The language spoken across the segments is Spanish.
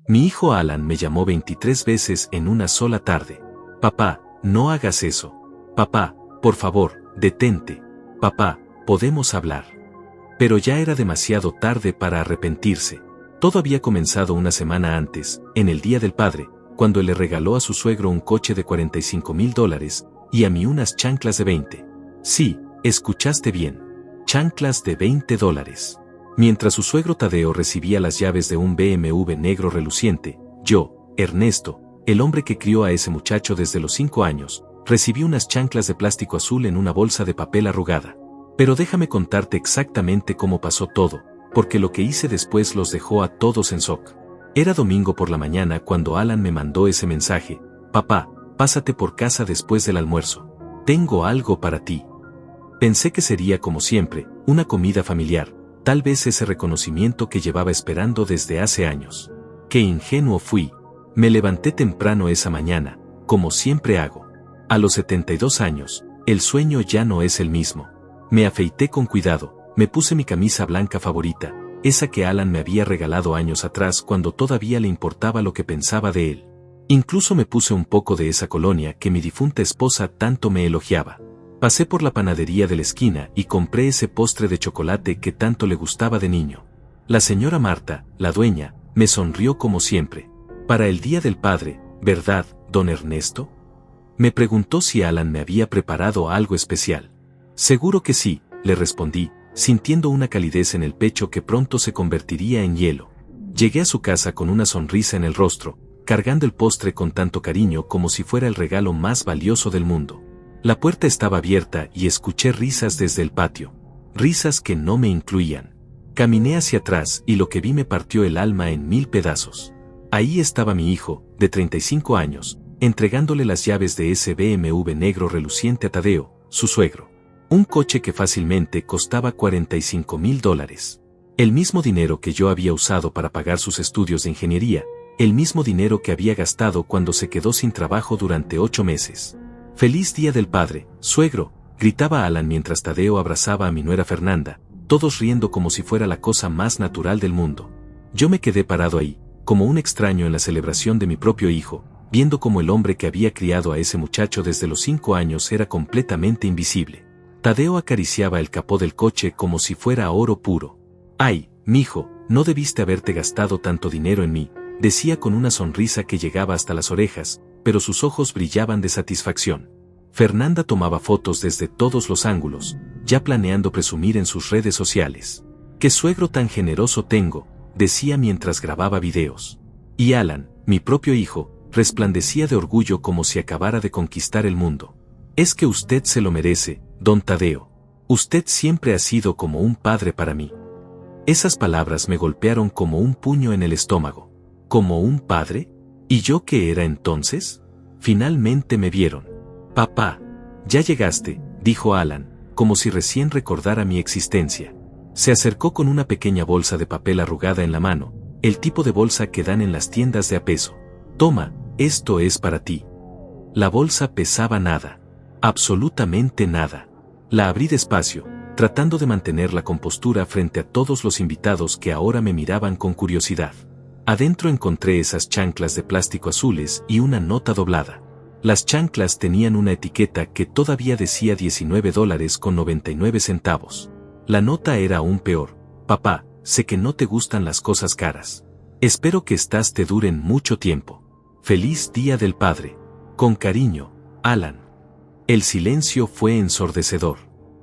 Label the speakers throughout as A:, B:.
A: Mi hijo Alan me llamó 23 veces en una sola tarde. Papá, no hagas eso. Papá, por favor, detente. Papá, podemos hablar. Pero ya era demasiado tarde para arrepentirse. Todo había comenzado una semana antes, en el Día del Padre, cuando le regaló a su suegro un coche de $45,000 y a mí unas chanclas de 20. Sí, escuchaste bien. Chanclas de $20. Mientras su suegro Tadeo recibía las llaves de un BMW negro reluciente, yo, Ernesto, el hombre que crió a ese muchacho desde los 5 años, recibí unas chanclas de plástico azul en una bolsa de papel arrugada. Pero déjame contarte exactamente cómo pasó todo, porque lo que hice después los dejó a todos en shock. Era domingo por la mañana cuando Alan me mandó ese mensaje: papá, pásate por casa después del almuerzo. Tengo algo para ti. Pensé que sería como siempre, una comida familiar, tal vez ese reconocimiento que llevaba esperando desde hace años. Qué ingenuo fui. Me levanté temprano esa mañana, como siempre hago. A los 72 años, el sueño ya no es el mismo. Me afeité con cuidado, me puse mi camisa blanca favorita, esa que Alan me había regalado años atrás cuando todavía le importaba lo que pensaba de él. Incluso me puse un poco de esa colonia que mi difunta esposa tanto me elogiaba. Pasé por la panadería de la esquina y compré ese postre de chocolate que tanto le gustaba de niño. La señora Marta, la dueña, me sonrió como siempre. Para el Día del Padre, ¿verdad, don Ernesto? Me preguntó si Alan me había preparado algo especial. Seguro que sí, le respondí, sintiendo una calidez en el pecho que pronto se convertiría en hielo. Llegué a su casa con una sonrisa en el rostro, cargando el postre con tanto cariño como si fuera el regalo más valioso del mundo. La puerta estaba abierta y escuché risas desde el patio. Risas que no me incluían. Caminé hacia atrás y lo que vi me partió el alma en 1000 pedazos. Ahí estaba mi hijo, de 35 años, entregándole las llaves de ese BMW negro reluciente a Tadeo, su suegro. Un coche que fácilmente costaba $45,000. El mismo dinero que yo había usado para pagar sus estudios de ingeniería, el mismo dinero que había gastado cuando se quedó sin trabajo durante 8 meses. ¡Feliz Día del Padre, suegro!, gritaba Alan mientras Tadeo abrazaba a mi nuera Fernanda, todos riendo como si fuera la cosa más natural del mundo. Yo me quedé parado ahí, como un extraño en la celebración de mi propio hijo, viendo cómo el hombre que había criado a ese muchacho desde los 5 años era completamente invisible. Tadeo acariciaba el capó del coche como si fuera oro puro. «Ay, mijo, no debiste haberte gastado tanto dinero en mí», decía con una sonrisa que llegaba hasta las orejas, pero sus ojos brillaban de satisfacción. Fernanda tomaba fotos desde todos los ángulos, ya planeando presumir en sus redes sociales. «¡Qué suegro tan generoso tengo!», decía mientras grababa videos. Y Alan, mi propio hijo, resplandecía de orgullo como si acabara de conquistar el mundo. «Es que usted se lo merece, don Tadeo. Usted siempre ha sido como un padre para mí». Esas palabras me golpearon como un puño en el estómago. ¿Como un padre? ¿Y yo qué era entonces? Finalmente me vieron. «Papá, ya llegaste», dijo Alan, como si recién recordara mi existencia. Se acercó con una pequeña bolsa de papel arrugada en la mano, el tipo de bolsa que dan en las tiendas de a peso. «Toma, esto es para ti». La bolsa pesaba nada. Absolutamente nada. La abrí despacio, tratando de mantener la compostura frente a todos los invitados que ahora me miraban con curiosidad. Adentro encontré esas chanclas de plástico azules y una nota doblada. Las chanclas tenían una etiqueta que todavía decía $19.99. La nota era aún peor: «Papá, sé que no te gustan las cosas caras. Espero que estas te duren mucho tiempo. Feliz Día del Padre. Con cariño, Alan». El silencio fue ensordecedor.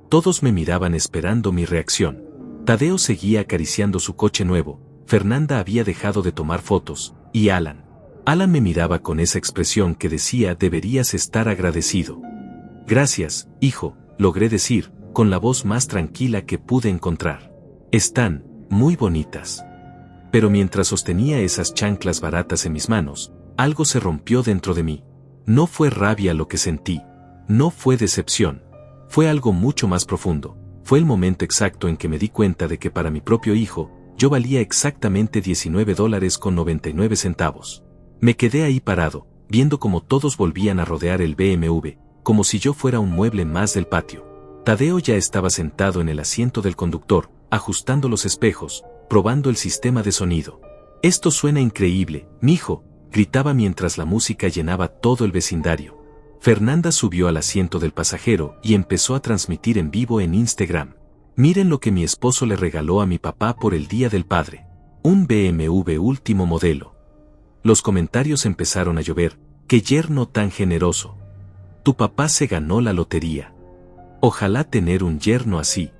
A: Todos me miraban esperando mi reacción. Tadeo seguía acariciando su coche nuevo, Fernanda había dejado de tomar fotos, y Alan me miraba con esa expresión que decía: «Deberías estar agradecido». «Gracias, hijo», logré decir, con la voz más tranquila que pude encontrar. «Están muy bonitas». Pero mientras sostenía esas chanclas baratas en mis manos, algo se rompió dentro de mí. No fue rabia lo que sentí. No fue decepción. Fue algo mucho más profundo. Fue el momento exacto en que me di cuenta de que para mi propio hijo, yo valía exactamente $19.99. Me quedé ahí parado, viendo cómo todos volvían a rodear el BMW, como si yo fuera un mueble más del patio. Tadeo ya estaba sentado en el asiento del conductor, ajustando los espejos, probando el sistema de sonido. Esto suena increíble, mijo, gritaba mientras la música llenaba todo el vecindario. Fernanda subió al asiento del pasajero y empezó a transmitir en vivo en Instagram. Miren lo que mi esposo le regaló a mi papá por el Día del Padre. Un BMW último modelo. Los comentarios empezaron a llover. ¡Qué yerno tan generoso! Tu papá se ganó la lotería. Ojalá tener un yerno así.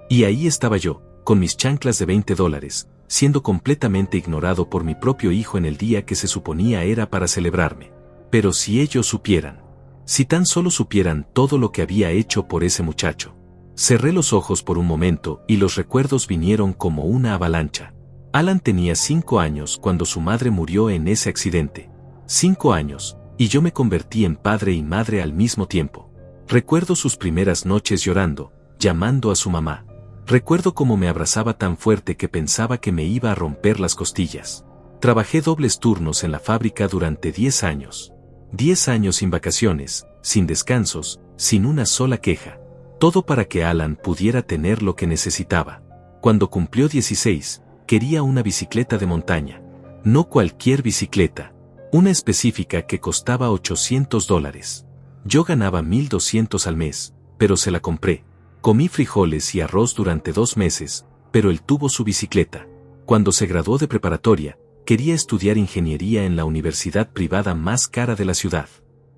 A: Y ahí estaba yo, con mis chanclas de $20, siendo completamente ignorado por mi propio hijo en el día que se suponía era para celebrarme. Pero si ellos supieran. Si tan solo supieran todo lo que había hecho por ese muchacho. Cerré los ojos por un momento y los recuerdos vinieron como una avalancha. Alan tenía 5 años cuando su madre murió en ese accidente. 5 años, y yo me convertí en padre y madre al mismo tiempo. Recuerdo sus primeras noches llorando, llamando a su mamá. Recuerdo cómo me abrazaba tan fuerte que pensaba que me iba a romper las costillas. Trabajé dobles turnos en la fábrica durante 10 años. 10 años sin vacaciones, sin descansos, sin una sola queja. Todo para que Alan pudiera tener lo que necesitaba. Cuando cumplió 16, quería una bicicleta de montaña. No cualquier bicicleta. Una específica que costaba $800. Yo ganaba $1,200 al mes, pero se la compré. Comí frijoles y arroz durante 2 meses, pero él tuvo su bicicleta. Cuando se graduó de preparatoria, quería estudiar ingeniería en la universidad privada más cara de la ciudad.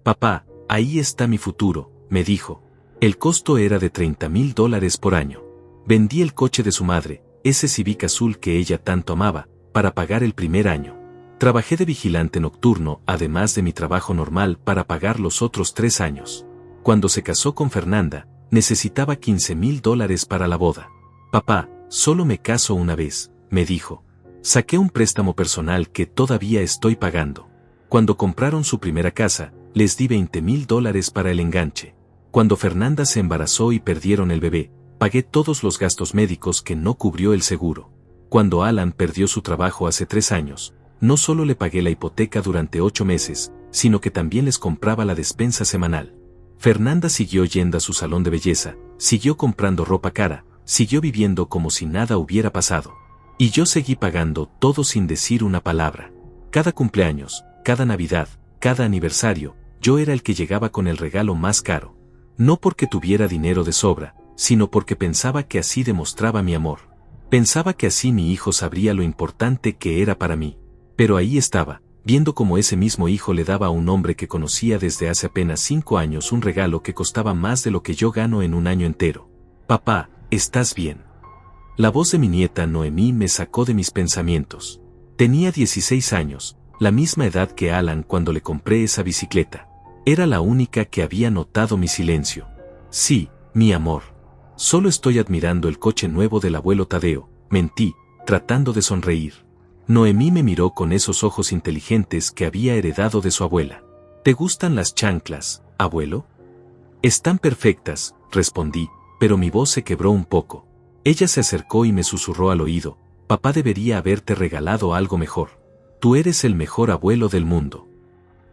A: Papá, ahí está mi futuro, me dijo. El costo era de $30,000 por año. Vendí el coche de su madre, ese Civic azul que ella tanto amaba, para pagar el primer año. Trabajé de vigilante nocturno, además de mi trabajo normal, para pagar los otros 3 años. Cuando se casó con Fernanda, necesitaba $15,000 para la boda. Papá, solo me caso una vez, me dijo. Saqué un préstamo personal que todavía estoy pagando. Cuando compraron su primera casa, les di $20,000 para el enganche. Cuando Fernanda se embarazó y perdieron el bebé, pagué todos los gastos médicos que no cubrió el seguro. Cuando Alan perdió su trabajo hace 3 años, no solo le pagué la hipoteca durante 8 meses, sino que también les compraba la despensa semanal. Fernanda siguió yendo a su salón de belleza, siguió comprando ropa cara, siguió viviendo como si nada hubiera pasado. Y yo seguí pagando todo sin decir una palabra. Cada cumpleaños, cada Navidad, cada aniversario, yo era el que llegaba con el regalo más caro. No porque tuviera dinero de sobra, sino porque pensaba que así demostraba mi amor. Pensaba que así mi hijo sabría lo importante que era para mí. Pero ahí estaba, viendo cómo ese mismo hijo le daba a un hombre que conocía desde hace apenas 5 años un regalo que costaba más de lo que yo gano en un año entero. Papá, ¿estás bien? La voz de mi nieta Noemí me sacó de mis pensamientos. Tenía 16 años, la misma edad que Alan cuando le compré esa bicicleta. Era la única que había notado mi silencio. Sí, mi amor. Solo estoy admirando el coche nuevo del abuelo Tadeo, mentí, tratando de sonreír. Noemí me miró con esos ojos inteligentes que había heredado de su abuela. ¿Te gustan las chanclas, abuelo? Están perfectas, respondí, pero mi voz se quebró un poco. Ella se acercó y me susurró al oído, papá debería haberte regalado algo mejor. Tú eres el mejor abuelo del mundo.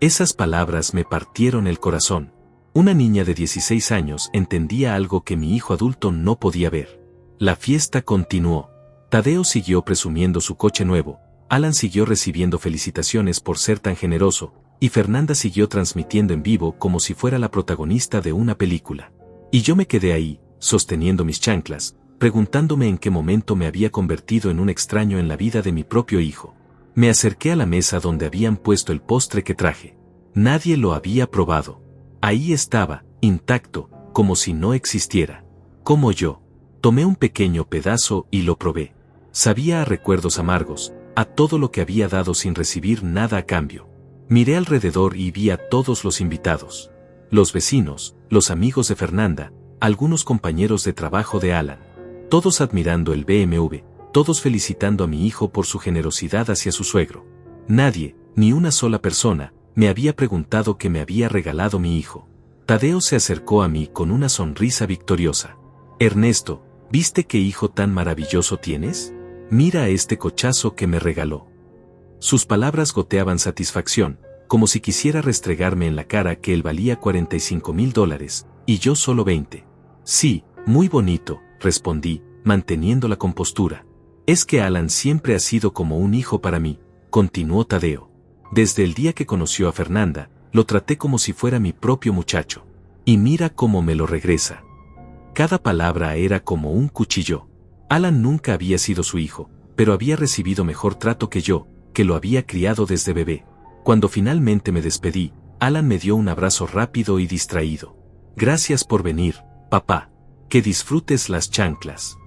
A: Esas palabras me partieron el corazón. Una niña de 16 años entendía algo que mi hijo adulto no podía ver. La fiesta continuó. Tadeo siguió presumiendo su coche nuevo, Alan siguió recibiendo felicitaciones por ser tan generoso, y Fernanda siguió transmitiendo en vivo como si fuera la protagonista de una película. Y yo me quedé ahí, sosteniendo mis chanclas, preguntándome en qué momento me había convertido en un extraño en la vida de mi propio hijo. Me acerqué a la mesa donde habían puesto el postre que traje. Nadie lo había probado. Ahí estaba, intacto, como si no existiera. Como yo. Tomé un pequeño pedazo y lo probé. Sabía a recuerdos amargos, a todo lo que había dado sin recibir nada a cambio. Miré alrededor y vi a todos los invitados. Los vecinos, los amigos de Fernanda, algunos compañeros de trabajo de Alan. Todos admirando el BMW, todos felicitando a mi hijo por su generosidad hacia su suegro. Nadie, ni una sola persona, me había preguntado qué me había regalado mi hijo. Tadeo se acercó a mí con una sonrisa victoriosa. Ernesto, ¿viste qué hijo tan maravilloso tienes? Mira a este cochazo que me regaló. Sus palabras goteaban satisfacción, como si quisiera restregarme en la cara que él valía $45,000, y yo solo 20. Sí, muy bonito, respondí, manteniendo la compostura. Es que Alan siempre ha sido como un hijo para mí, continuó Tadeo. Desde el día que conoció a Fernanda, lo traté como si fuera mi propio muchacho. Y mira cómo me lo regresa. Cada palabra era como un cuchillo. Alan nunca había sido su hijo, pero había recibido mejor trato que yo, que lo había criado desde bebé. Cuando finalmente me despedí, Alan me dio un abrazo rápido y distraído. Gracias por venir, papá. Que disfrutes las chanclas.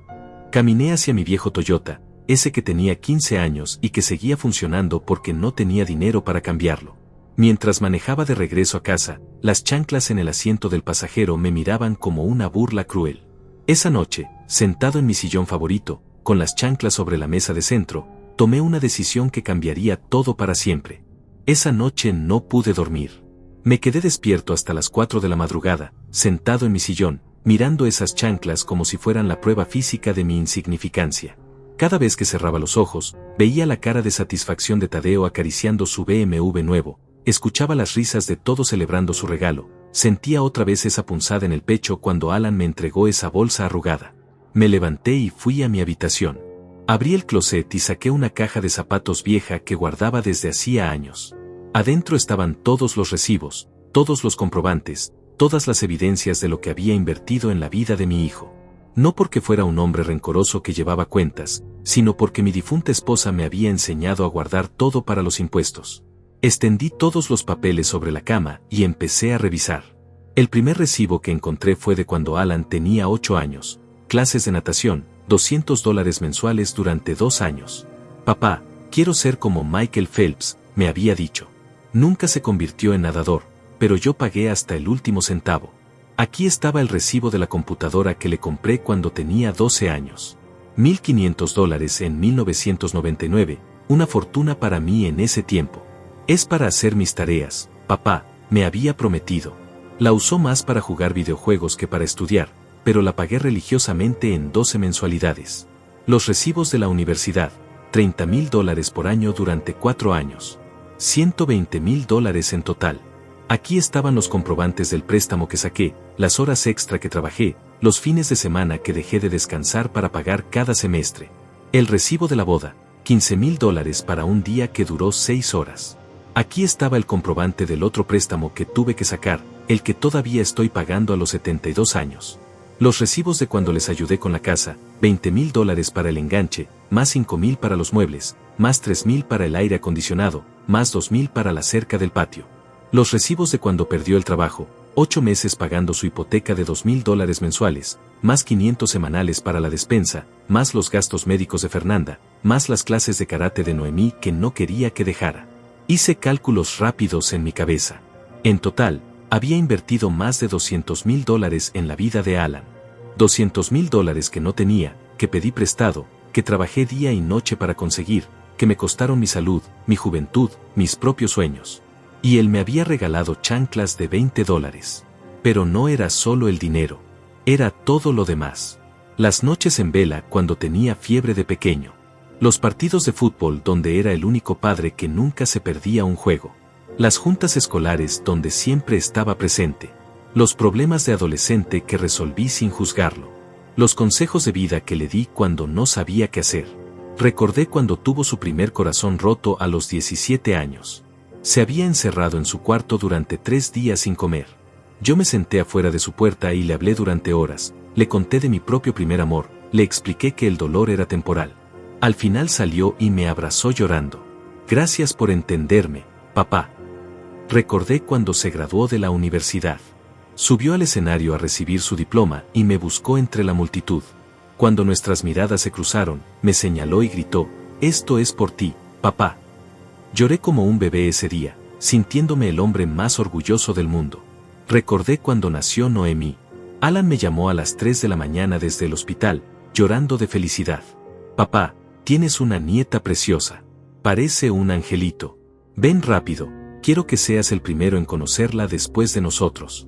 A: Caminé hacia mi viejo Toyota, ese que tenía 15 años y que seguía funcionando porque no tenía dinero para cambiarlo. Mientras manejaba de regreso a casa, las chanclas en el asiento del pasajero me miraban como una burla cruel. Esa noche, sentado en mi sillón favorito, con las chanclas sobre la mesa de centro, tomé una decisión que cambiaría todo para siempre. Esa noche no pude dormir. Me quedé despierto hasta las 4 de la madrugada, sentado en mi sillón, mirando esas chanclas como si fueran la prueba física de mi insignificancia. Cada vez que cerraba los ojos, veía la cara de satisfacción de Tadeo acariciando su BMW nuevo, escuchaba las risas de todos celebrando su regalo, sentía otra vez esa punzada en el pecho cuando Alan me entregó esa bolsa arrugada. Me levanté y fui a mi habitación. Abrí el closet y saqué una caja de zapatos vieja que guardaba desde hacía años. Adentro estaban todos los recibos, todos los comprobantes, todas las evidencias de lo que había invertido en la vida de mi hijo. No porque fuera un hombre rencoroso que llevaba cuentas, sino porque mi difunta esposa me había enseñado a guardar todo para los impuestos. Extendí todos los papeles sobre la cama y empecé a revisar. El primer recibo que encontré fue de cuando Alan tenía 8 años, clases de natación, $200 mensuales durante 2 años. Papá, quiero ser como Michael Phelps, me había dicho. Nunca se convirtió en nadador, pero yo pagué hasta el último centavo. Aquí estaba el recibo de la computadora que le compré cuando tenía 12 años. $1,500 en 1999, una fortuna para mí en ese tiempo. Es para hacer mis tareas, papá, me había prometido. La usó más para jugar videojuegos que para estudiar, pero la pagué religiosamente en 12 mensualidades. Los recibos de la universidad, $30,000 por año durante 4 años. $120,000 en total. Aquí estaban los comprobantes del préstamo que saqué, las horas extra que trabajé, los fines de semana que dejé de descansar para pagar cada semestre. El recibo de la boda, $15,000 para un día que duró 6 horas. Aquí estaba el comprobante del otro préstamo que tuve que sacar, el que todavía estoy pagando a los 72 años. Los recibos de cuando les ayudé con la casa, $20,000 para el enganche, más $5,000 para los muebles, más $3,000 para el aire acondicionado, más $2,000 para la cerca del patio. Los recibos de cuando perdió el trabajo, 8 meses pagando su hipoteca de $2,000 mensuales, más 500 semanales para la despensa, más los gastos médicos de Fernanda, más las clases de karate de Noemí que no quería que dejara. Hice cálculos rápidos en mi cabeza. En total, había invertido más de $200,000 en la vida de Alan. $200,000 que no tenía, que pedí prestado, que trabajé día y noche para conseguir, que me costaron mi salud, mi juventud, mis propios sueños. Y él me había regalado chanclas de $20. Pero no era solo el dinero. Era todo lo demás. Las noches en vela cuando tenía fiebre de pequeño. Los partidos de fútbol donde era el único padre que nunca se perdía un juego. Las juntas escolares donde siempre estaba presente. Los problemas de adolescente que resolví sin juzgarlo. Los consejos de vida que le di cuando no sabía qué hacer. Recordé cuando tuvo su primer corazón roto a los 17 años. Se había encerrado en su cuarto durante 3 días sin comer. Yo me senté afuera de su puerta y le hablé durante horas, le conté de mi propio primer amor, le expliqué que el dolor era temporal. Al final salió y me abrazó llorando. Gracias por entenderme, papá. Recordé cuando se graduó de la universidad. Subió al escenario a recibir su diploma y me buscó entre la multitud. Cuando nuestras miradas se cruzaron, me señaló y gritó, «Esto es por ti, papá». Lloré como un bebé ese día, sintiéndome el hombre más orgulloso del mundo. Recordé cuando nació Noemí. Alan me llamó a las 3 de la mañana desde el hospital, llorando de felicidad. «Papá, tienes una nieta preciosa. Parece un angelito. Ven rápido, quiero que seas el primero en conocerla después de nosotros».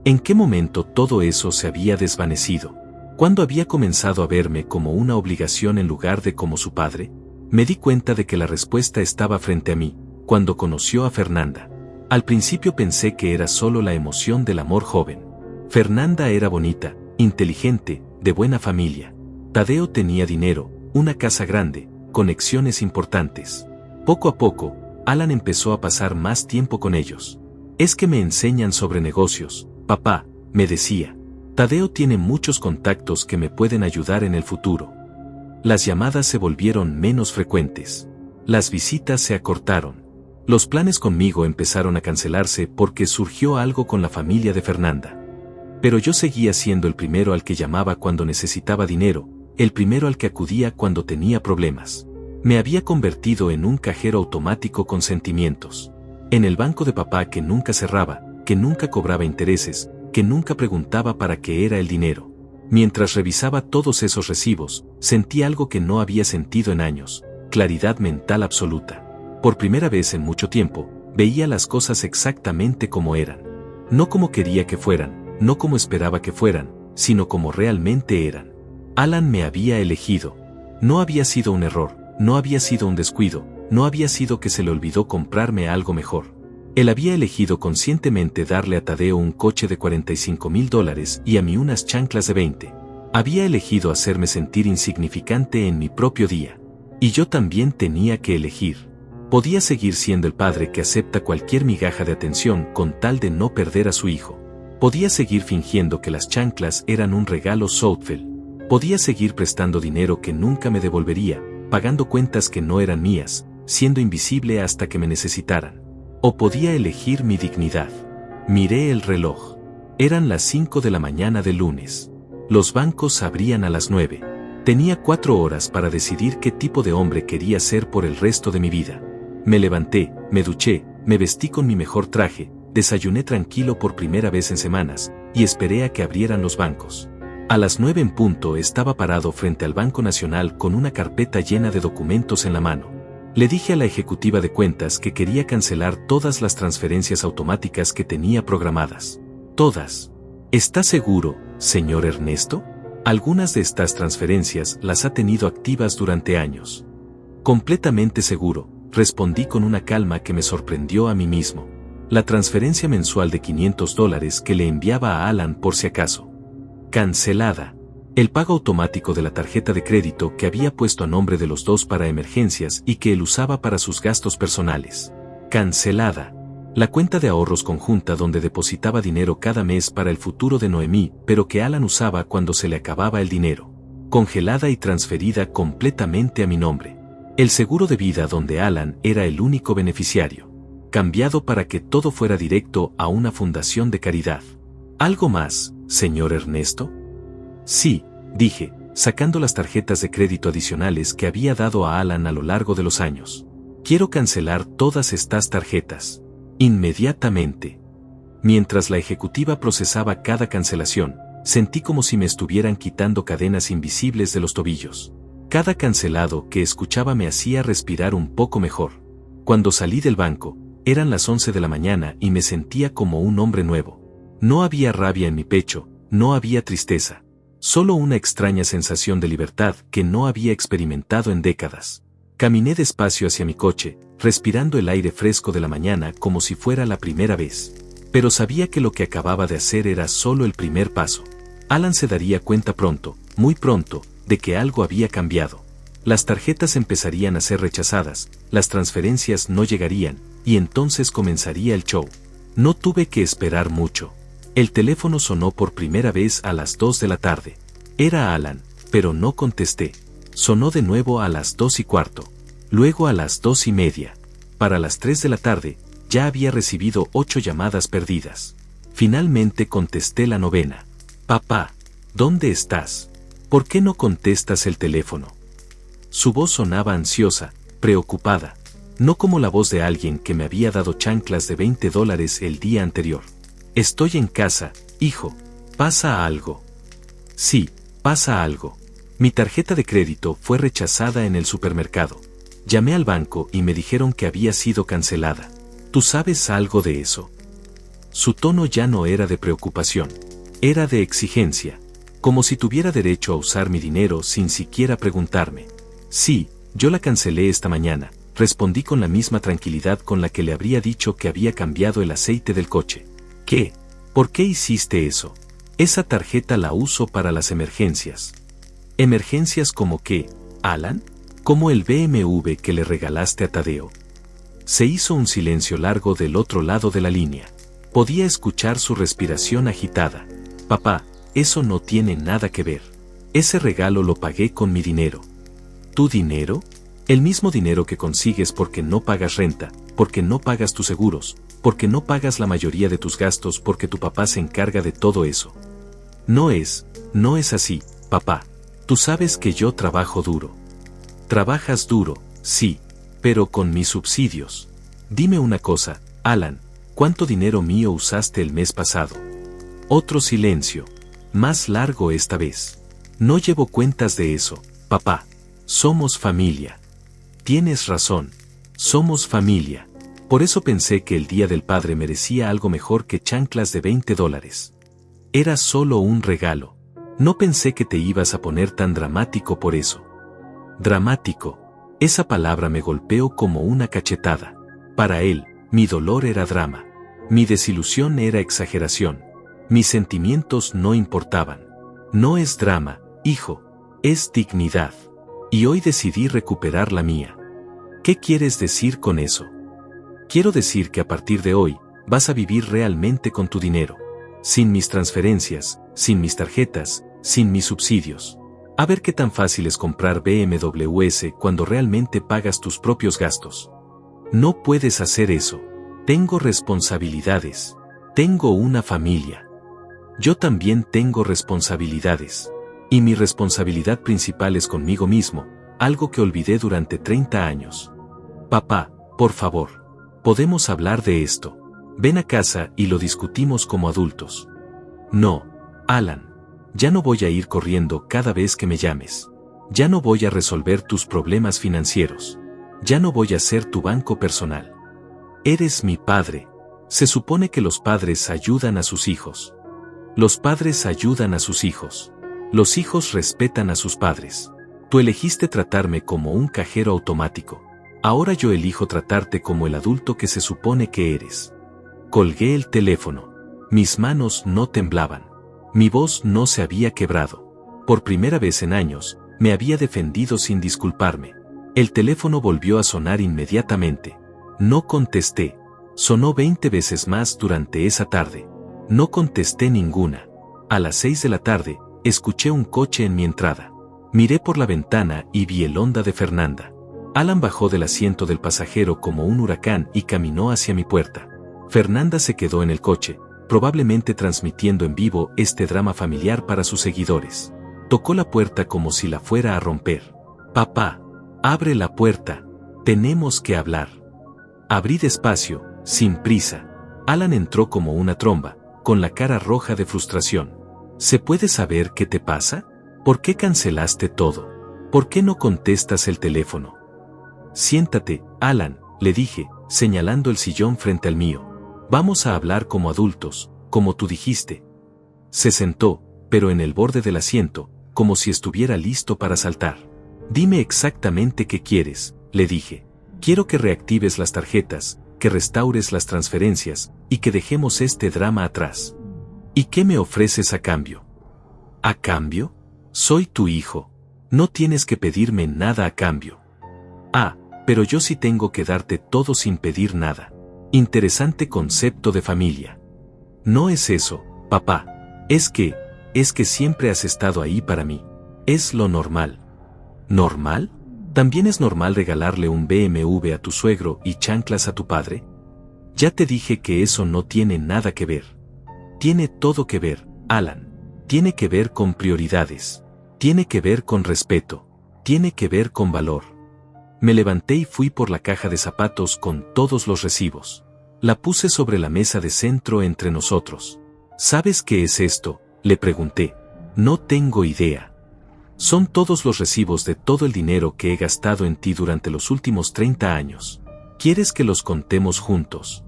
A: ¿En qué momento todo eso se había desvanecido? ¿Cuándo había comenzado a verme como una obligación en lugar de como su padre? Me di cuenta de que la respuesta estaba frente a mí, cuando conoció a Fernanda. Al principio pensé que era solo la emoción del amor joven. Fernanda era bonita, inteligente, de buena familia. Tadeo tenía dinero, una casa grande, conexiones importantes. Poco a poco, Alan empezó a pasar más tiempo con ellos. Es que me enseñan sobre negocios, papá, me decía. Tadeo tiene muchos contactos que me pueden ayudar en el futuro. Las llamadas se volvieron menos frecuentes. Las visitas se acortaron. Los planes conmigo empezaron a cancelarse porque surgió algo con la familia de Fernanda. Pero yo seguía siendo el primero al que llamaba cuando necesitaba dinero, el primero al que acudía cuando tenía problemas. Me había convertido en un cajero automático con sentimientos. En el banco de papá que nunca cerraba, que nunca cobraba intereses, que nunca preguntaba para qué era el dinero. Mientras revisaba todos esos recibos, sentí algo que no había sentido en años, claridad mental absoluta. Por primera vez en mucho tiempo, veía las cosas exactamente como eran. No como quería que fueran, no como esperaba que fueran, sino como realmente eran. Alan me había elegido. No había sido un error, no había sido un descuido, no había sido que se le olvidó comprarme algo mejor. Él había elegido conscientemente darle a Tadeo un coche de $45,000 y a mí unas chanclas de 20. Había elegido hacerme sentir insignificante en mi propio día. Y yo también tenía que elegir. Podía seguir siendo el padre que acepta cualquier migaja de atención con tal de no perder a su hijo. Podía seguir fingiendo que las chanclas eran un regalo Southfield. Podía seguir prestando dinero que nunca me devolvería, pagando cuentas que no eran mías, siendo invisible hasta que me necesitaran. O podía elegir mi dignidad. Miré el reloj. Eran las 5 de la mañana del lunes. Los bancos abrían a las 9. Tenía 4 horas para decidir qué tipo de hombre quería ser por el resto de mi vida. Me levanté, me duché, me vestí con mi mejor traje, desayuné tranquilo por primera vez en semanas, y esperé a que abrieran los bancos. A las 9 en punto estaba parado frente al Banco Nacional con una carpeta llena de documentos en la mano. Le dije a la ejecutiva de cuentas que quería cancelar todas las transferencias automáticas que tenía programadas. Todas. ¿Está seguro, señor Ernesto? Algunas de estas transferencias las ha tenido activas durante años. Completamente seguro, respondí con una calma que me sorprendió a mí mismo. La transferencia mensual de $500 que le enviaba a Alan por si acaso. Cancelada. El pago automático de la tarjeta de crédito que había puesto a nombre de los dos para emergencias y que él usaba para sus gastos personales. Cancelada. La cuenta de ahorros conjunta donde depositaba dinero cada mes para el futuro de Noemí, pero que Alan usaba cuando se le acababa el dinero. Congelada y transferida completamente a mi nombre. El seguro de vida donde Alan era el único beneficiario. Cambiado para que todo fuera directo a una fundación de caridad. ¿Algo más, señor Ernesto? Sí, dije, sacando las tarjetas de crédito adicionales que había dado a Alan a lo largo de los años. Quiero cancelar todas estas tarjetas. Inmediatamente. Mientras la ejecutiva procesaba cada cancelación, sentí como si me estuvieran quitando cadenas invisibles de los tobillos. Cada cancelado que escuchaba me hacía respirar un poco mejor. Cuando salí del banco, eran las 11 de la mañana y me sentía como un hombre nuevo. No había rabia en mi pecho, no había tristeza. Solo una extraña sensación de libertad que no había experimentado en décadas. Caminé despacio hacia mi coche, respirando el aire fresco de la mañana como si fuera la primera vez. Pero sabía que lo que acababa de hacer era solo el primer paso. Alan se daría cuenta pronto, muy pronto, de que algo había cambiado. Las tarjetas empezarían a ser rechazadas, las transferencias no llegarían, y entonces comenzaría el show. No tuve que esperar mucho. El teléfono sonó por primera vez a las 2 de la tarde. Era Alan, pero no contesté. Sonó de nuevo a las 2:15. Luego a las 2:30. Para las 3 de la tarde, ya había recibido 8 llamadas perdidas. Finalmente contesté la 9ª. Papá, ¿dónde estás? ¿Por qué no contestas el teléfono? Su voz sonaba ansiosa, preocupada. No como la voz de alguien que me había dado chanclas de $20 el día anterior. Estoy en casa, hijo. ¿Pasa algo? Sí, pasa algo. Mi tarjeta de crédito fue rechazada en el supermercado. Llamé al banco y me dijeron que había sido cancelada. ¿Tú sabes algo de eso? Su tono ya no era de preocupación. Era de exigencia. Como si tuviera derecho a usar mi dinero sin siquiera preguntarme. Sí, yo la cancelé esta mañana, respondí con la misma tranquilidad con la que le habría dicho que había cambiado el aceite del coche. ¿Qué? ¿Por qué hiciste eso? Esa tarjeta la uso para las emergencias. ¿Emergencias como qué? ¿Alan? ¿Como el BMW que le regalaste a Tadeo? Se hizo un silencio largo del otro lado de la línea. Podía escuchar su respiración agitada. Papá, eso no tiene nada que ver. Ese regalo lo pagué con mi dinero. ¿Tu dinero? El mismo dinero que consigues porque no pagas renta, porque no pagas tus seguros, porque no pagas la mayoría de tus gastos porque tu papá se encarga de todo eso. No es así, papá. Tú sabes que yo trabajo duro. Trabajas duro, sí, pero con mis subsidios. Dime una cosa, Alan, ¿cuánto dinero mío usaste el mes pasado? Otro silencio, más largo esta vez. No llevo cuentas de eso, papá. Somos familia. Tienes razón, somos familia. Por eso pensé que el Día del Padre merecía algo mejor que chanclas de $20. Era solo un regalo. No pensé que te ibas a poner tan dramático por eso. Dramático. Esa palabra me golpeó como una cachetada. Para él, mi dolor era drama. Mi desilusión era exageración. Mis sentimientos no importaban. No es drama, hijo. Es dignidad. Y hoy decidí recuperar la mía. ¿Qué quieres decir con eso? Quiero decir que a partir de hoy, vas a vivir realmente con tu dinero. Sin mis transferencias, sin mis tarjetas, sin mis subsidios. A ver qué tan fácil es comprar BMWs cuando realmente pagas tus propios gastos. No puedes hacer eso. Tengo responsabilidades. Tengo una familia. Yo también tengo responsabilidades. Y mi responsabilidad principal es conmigo mismo, algo que olvidé durante 30 años. Papá, por favor. Podemos hablar de esto. Ven a casa y lo discutimos como adultos. No, Alan. Ya no voy a ir corriendo cada vez que me llames. Ya no voy a resolver tus problemas financieros. Ya no voy a ser tu banco personal. Eres mi padre. Se supone que los padres ayudan a sus hijos. Los padres ayudan a sus hijos. Los hijos respetan a sus padres. Tú elegiste tratarme como un cajero automático. Ahora yo elijo tratarte como el adulto que se supone que eres. Colgué el teléfono. Mis manos no temblaban. Mi voz no se había quebrado. Por primera vez en años, me había defendido sin disculparme. El teléfono volvió a sonar inmediatamente. No contesté. Sonó 20 veces más durante esa tarde. No contesté ninguna. A las 6 de la tarde, escuché un coche en mi entrada. Miré por la ventana y vi el Honda de Fernanda. Alan bajó del asiento del pasajero como un huracán y caminó hacia mi puerta. Fernanda se quedó en el coche, probablemente transmitiendo en vivo este drama familiar para sus seguidores. Tocó la puerta como si la fuera a romper. Papá, abre la puerta. Tenemos que hablar. Abrí despacio, sin prisa. Alan entró como una tromba, con la cara roja de frustración. ¿Se puede saber qué te pasa? ¿Por qué cancelaste todo? ¿Por qué no contestas el teléfono? Siéntate, Alan, le dije, señalando el sillón frente al mío. Vamos a hablar como adultos, como tú dijiste. Se sentó, pero en el borde del asiento, como si estuviera listo para saltar. Dime exactamente qué quieres, le dije. Quiero que reactives las tarjetas, que restaures las transferencias, y que dejemos este drama atrás. ¿Y qué me ofreces a cambio? ¿A cambio? Soy tu hijo. No tienes que pedirme nada a cambio. Ah, pero yo sí tengo que darte todo sin pedir nada. Interesante concepto de familia. No es eso, papá. Es que siempre has estado ahí para mí. Es lo normal. ¿Normal? ¿También es normal regalarle un BMW a tu suegro y chanclas a tu padre? Ya te dije que eso no tiene nada que ver. Tiene todo que ver, Alan. Tiene que ver con prioridades. Tiene que ver con respeto. Tiene que ver con valor. Me levanté y fui por la caja de zapatos con todos los recibos. La puse sobre la mesa de centro entre nosotros. ¿Sabes qué es esto?, le pregunté. No tengo idea. Son todos los recibos de todo el dinero que he gastado en ti durante los últimos 30 años. ¿Quieres que los contemos juntos?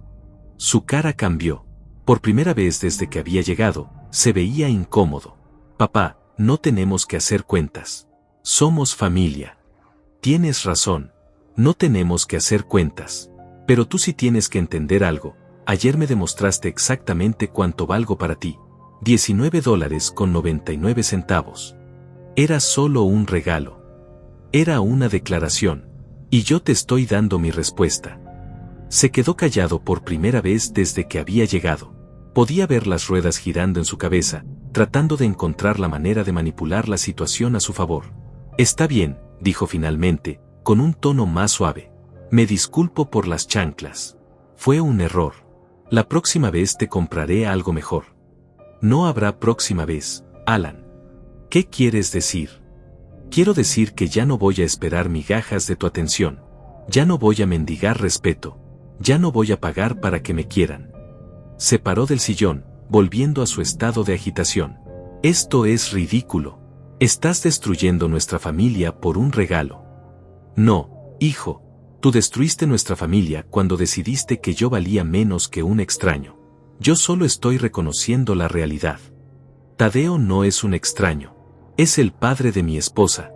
A: Su cara cambió. Por primera vez desde que había llegado, se veía incómodo. Papá, no tenemos que hacer cuentas. Somos familia. Tienes razón. No tenemos que hacer cuentas. Pero tú sí tienes que entender algo. Ayer me demostraste exactamente cuánto valgo para ti. $19.99. Era solo un regalo. Era una declaración. Y yo te estoy dando mi respuesta. Se quedó callado por primera vez desde que había llegado. Podía ver las ruedas girando en su cabeza, tratando de encontrar la manera de manipular la situación a su favor. Está bien, dijo finalmente, con un tono más suave. Me disculpo por las chanclas. Fue un error. La próxima vez te compraré algo mejor. No habrá próxima vez, Alan. ¿Qué quieres decir? Quiero decir que ya no voy a esperar migajas de tu atención. Ya no voy a mendigar respeto. Ya no voy a pagar para que me quieran. Se paró del sillón, volviendo a su estado de agitación. Esto es ridículo. Estás destruyendo nuestra familia por un regalo. No, hijo. Tú destruiste nuestra familia cuando decidiste que yo valía menos que un extraño. Yo solo estoy reconociendo la realidad. Tadeo no es un extraño. Es el padre de mi esposa.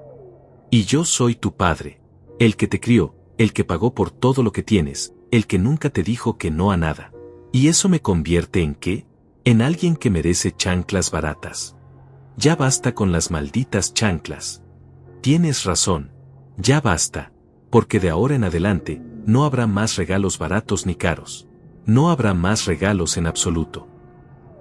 A: Y yo soy tu padre. El que te crió, el que pagó por todo lo que tienes, el que nunca te dijo que no a nada. ¿Y eso me convierte en qué? En alguien que merece chanclas baratas. Ya basta con las malditas chanclas. Tienes razón. Ya basta. Porque de ahora en adelante, no habrá más regalos baratos ni caros. No habrá más regalos en absoluto.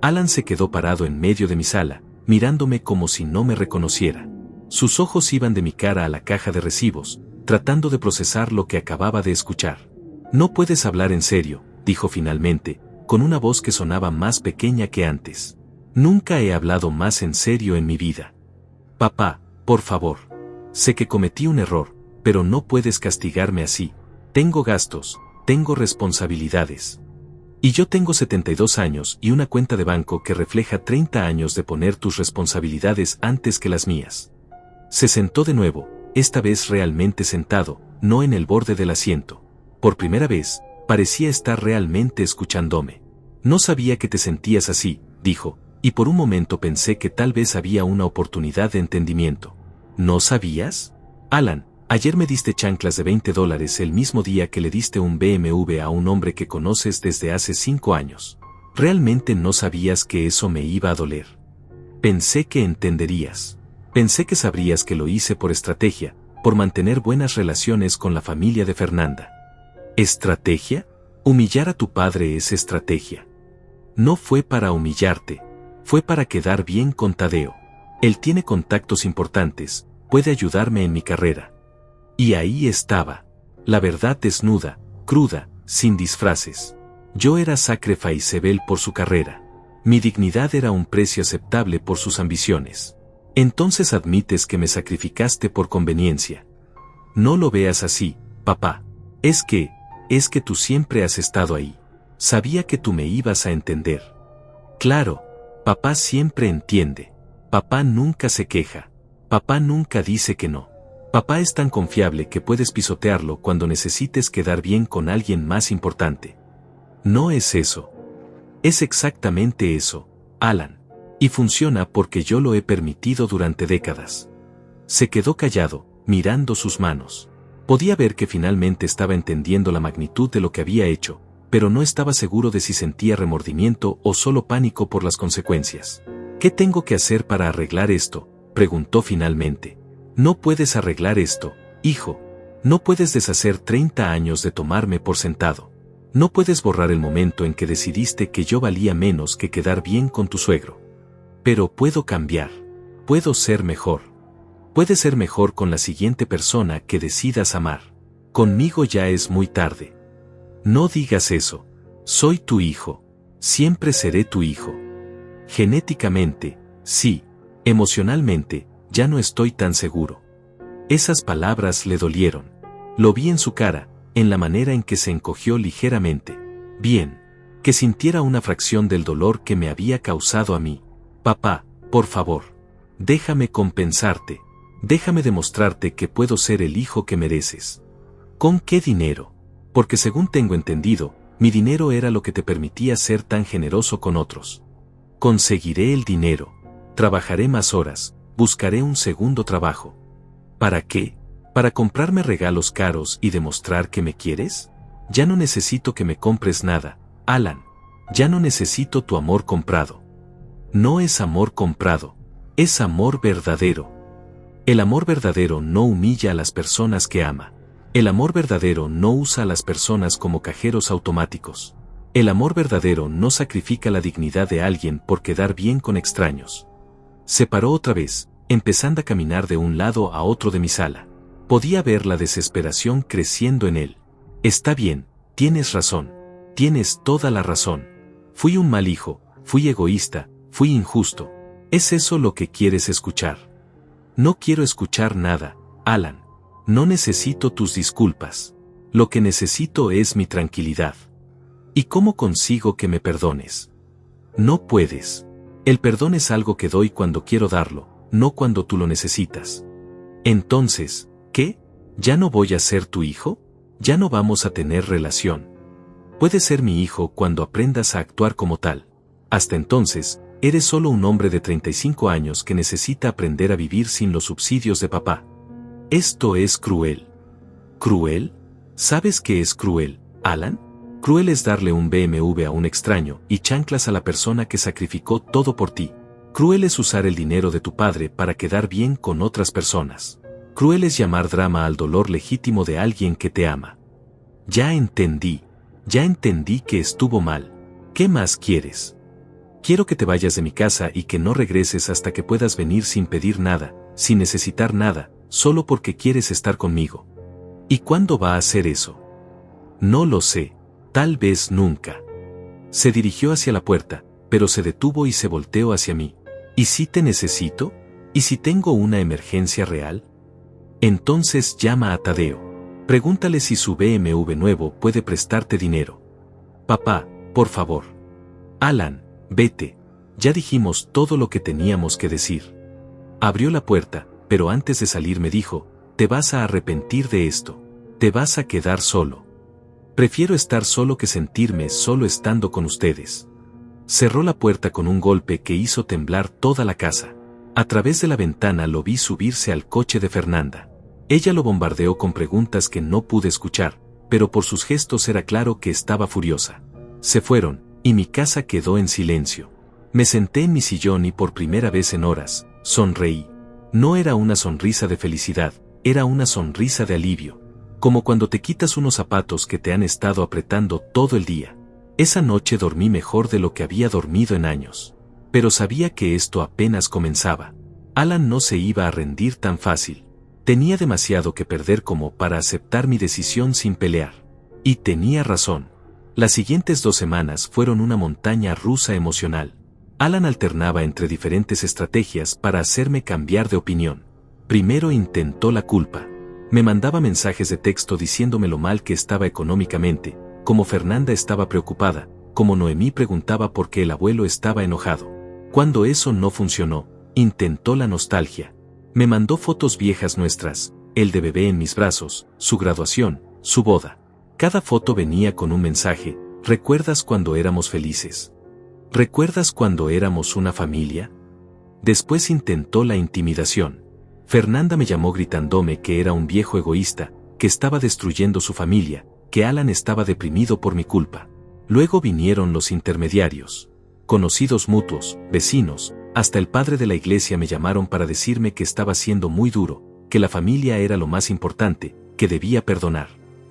A: Alan se quedó parado en medio de mi sala, mirándome como si no me reconociera. Sus ojos iban de mi cara a la caja de recibos, tratando de procesar lo que acababa de escuchar. No puedes hablar en serio, dijo finalmente, con una voz que sonaba más pequeña que antes. Nunca he hablado más en serio en mi vida. Papá, por favor. Sé que cometí un error, pero no puedes castigarme así. Tengo gastos, tengo responsabilidades. Y yo tengo 72 años y una cuenta de banco que refleja 30 años de poner tus responsabilidades antes que las mías. Se sentó de nuevo, esta vez realmente sentado, no en el borde del asiento. Por primera vez, parecía estar realmente escuchándome. No sabía que te sentías así, dijo, y por un momento pensé que tal vez había una oportunidad de entendimiento. ¿No sabías? Alan, ayer me diste chanclas de $20 el mismo día que le diste un BMW a un hombre que conoces desde hace 5 años. ¿Realmente no sabías que eso me iba a doler? Pensé que entenderías. Pensé que sabrías que lo hice por estrategia, por mantener buenas relaciones con la familia de Fernanda. ¿Estrategia? Humillar a tu padre es estrategia. No fue para humillarte, fue para quedar bien con Tadeo. Él tiene contactos importantes, puede ayudarme en mi carrera. Y ahí estaba. La verdad desnuda, cruda, sin disfraces. Yo era sacrificable por su carrera. Mi dignidad era un precio aceptable por sus ambiciones. Entonces admites que me sacrificaste por conveniencia. No lo veas así, papá. Es que tú siempre has estado ahí. Sabía que tú me ibas a entender. Claro, papá siempre entiende. Papá nunca se queja. Papá nunca dice que no. Papá es tan confiable que puedes pisotearlo cuando necesites quedar bien con alguien más importante. No es eso. Es exactamente eso, Alan. Y funciona porque yo lo he permitido durante décadas. Se quedó callado, mirando sus manos. Podía ver que finalmente estaba entendiendo la magnitud de lo que había hecho, pero no estaba seguro de si sentía remordimiento o solo pánico por las consecuencias. ¿Qué tengo que hacer para arreglar esto?, preguntó finalmente. No puedes arreglar esto, hijo. No puedes deshacer 30 años de tomarme por sentado. No puedes borrar el momento en que decidiste que yo valía menos que quedar bien con tu suegro. Pero puedo cambiar. Puedo ser mejor. Puedes ser mejor con la siguiente persona que decidas amar. Conmigo ya es muy tarde. No digas eso. Soy tu hijo. Siempre seré tu hijo. Genéticamente, sí. Emocionalmente, ya no estoy tan seguro. Esas palabras le dolieron. Lo vi en su cara, en la manera en que se encogió ligeramente. Bien. Que sintiera una fracción del dolor que me había causado a mí. Papá, por favor. Déjame compensarte. Déjame demostrarte que puedo ser el hijo que mereces. ¿Con qué dinero? Porque según tengo entendido, mi dinero era lo que te permitía ser tan generoso con otros. Conseguiré el dinero. Trabajaré más horas, buscaré un segundo trabajo. ¿Para qué? ¿Para comprarme regalos caros y demostrar que me quieres? Ya no necesito que me compres nada, Alan. Ya no necesito tu amor comprado. No es amor comprado, es amor verdadero. El amor verdadero no humilla a las personas que ama. El amor verdadero no usa a las personas como cajeros automáticos. El amor verdadero no sacrifica la dignidad de alguien por quedar bien con extraños. Se paró otra vez, empezando a caminar de un lado a otro de mi sala. Podía ver la desesperación creciendo en él. Está bien, tienes razón. Tienes toda la razón. Fui un mal hijo, fui egoísta, fui injusto. ¿Es eso lo que quieres escuchar? No quiero escuchar nada, Alan. No necesito tus disculpas. Lo que necesito es mi tranquilidad. ¿Y cómo consigo que me perdones? No puedes. El perdón es algo que doy cuando quiero darlo, no cuando tú lo necesitas. Entonces, ¿qué? ¿Ya no voy a ser tu hijo? ¿Ya no vamos a tener relación? Puedes ser mi hijo cuando aprendas a actuar como tal. Hasta entonces, eres solo un hombre de 35 años que necesita aprender a vivir sin los subsidios de papá. Esto es cruel. ¿Cruel? ¿Sabes qué es cruel, Alan? Cruel es darle un BMW a un extraño y chanclas a la persona que sacrificó todo por ti. Cruel es usar el dinero de tu padre para quedar bien con otras personas. Cruel es llamar drama al dolor legítimo de alguien que te ama. Ya entendí que estuvo mal. ¿Qué más quieres? Quiero que te vayas de mi casa y que no regreses hasta que puedas venir sin pedir nada, sin necesitar nada, solo porque quieres estar conmigo. ¿Y cuándo va a hacer eso? No lo sé, tal vez nunca. Se dirigió hacia la puerta, pero se detuvo y se volteó hacia mí. ¿Y si te necesito? ¿Y si tengo una emergencia real? Entonces llama a Tadeo. Pregúntale si su BMW nuevo puede prestarte dinero. Papá, por favor. Alan, vete. Ya dijimos todo lo que teníamos que decir. Abrió la puerta, pero antes de salir me dijo, te vas a arrepentir de esto. Te vas a quedar solo. Prefiero estar solo que sentirme solo estando con ustedes. Cerró la puerta con un golpe que hizo temblar toda la casa. A través de la ventana lo vi subirse al coche de Fernanda. Ella lo bombardeó con preguntas que no pude escuchar, pero por sus gestos era claro que estaba furiosa. Se fueron, y mi casa quedó en silencio. Me senté en mi sillón y por primera vez en horas, sonreí. No era una sonrisa de felicidad, era una sonrisa de alivio. Como cuando te quitas unos zapatos que te han estado apretando todo el día. Esa noche dormí mejor de lo que había dormido en años. Pero sabía que esto apenas comenzaba. Alan no se iba a rendir tan fácil. Tenía demasiado que perder como para aceptar mi decisión sin pelear. Y tenía razón. Las siguientes 2 semanas fueron una montaña rusa emocional. Alan alternaba entre diferentes estrategias para hacerme cambiar de opinión. Primero intentó la culpa. Me mandaba mensajes de texto diciéndome lo mal que estaba económicamente, como Fernanda estaba preocupada, como Noemí preguntaba por qué el abuelo estaba enojado. Cuando eso no funcionó, intentó la nostalgia. Me mandó fotos viejas nuestras, el de bebé en mis brazos, su graduación, su boda. Cada foto venía con un mensaje, ¿recuerdas cuando éramos felices? ¿Recuerdas cuando éramos una familia? Después intentó la intimidación. Fernanda me llamó gritándome que era un viejo egoísta, que estaba destruyendo su familia, que Alan estaba deprimido por mi culpa. Luego vinieron los intermediarios. Conocidos mutuos, vecinos, hasta el padre de la iglesia me llamaron para decirme que estaba siendo muy duro, que la familia era lo más importante, que debía perdonar.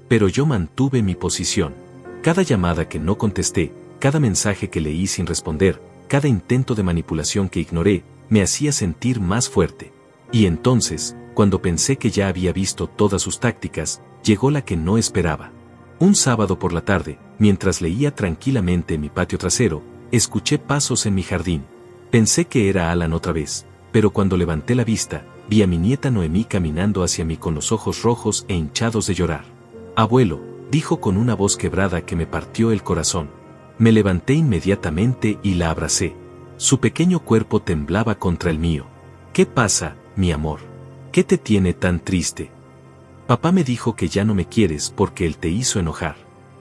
A: Pero yo mantuve mi posición. Cada llamada que no contesté, cada mensaje que leí sin responder, cada intento de manipulación que ignoré, me hacía sentir más fuerte. Y entonces, cuando pensé que ya había visto todas sus tácticas, llegó la que no esperaba. Un sábado por la tarde, mientras leía tranquilamente en mi patio trasero, escuché pasos en mi jardín. Pensé que era Alan otra vez, pero cuando levanté la vista, vi a mi nieta Noemí caminando hacia mí con los ojos rojos e hinchados de llorar. Abuelo, dijo con una voz quebrada que me partió el corazón. Me levanté inmediatamente y la abracé. Su pequeño cuerpo temblaba contra el mío. ¿Qué pasa, mi amor? ¿Qué te tiene tan triste? Papá me dijo que ya no me quieres porque él te hizo enojar.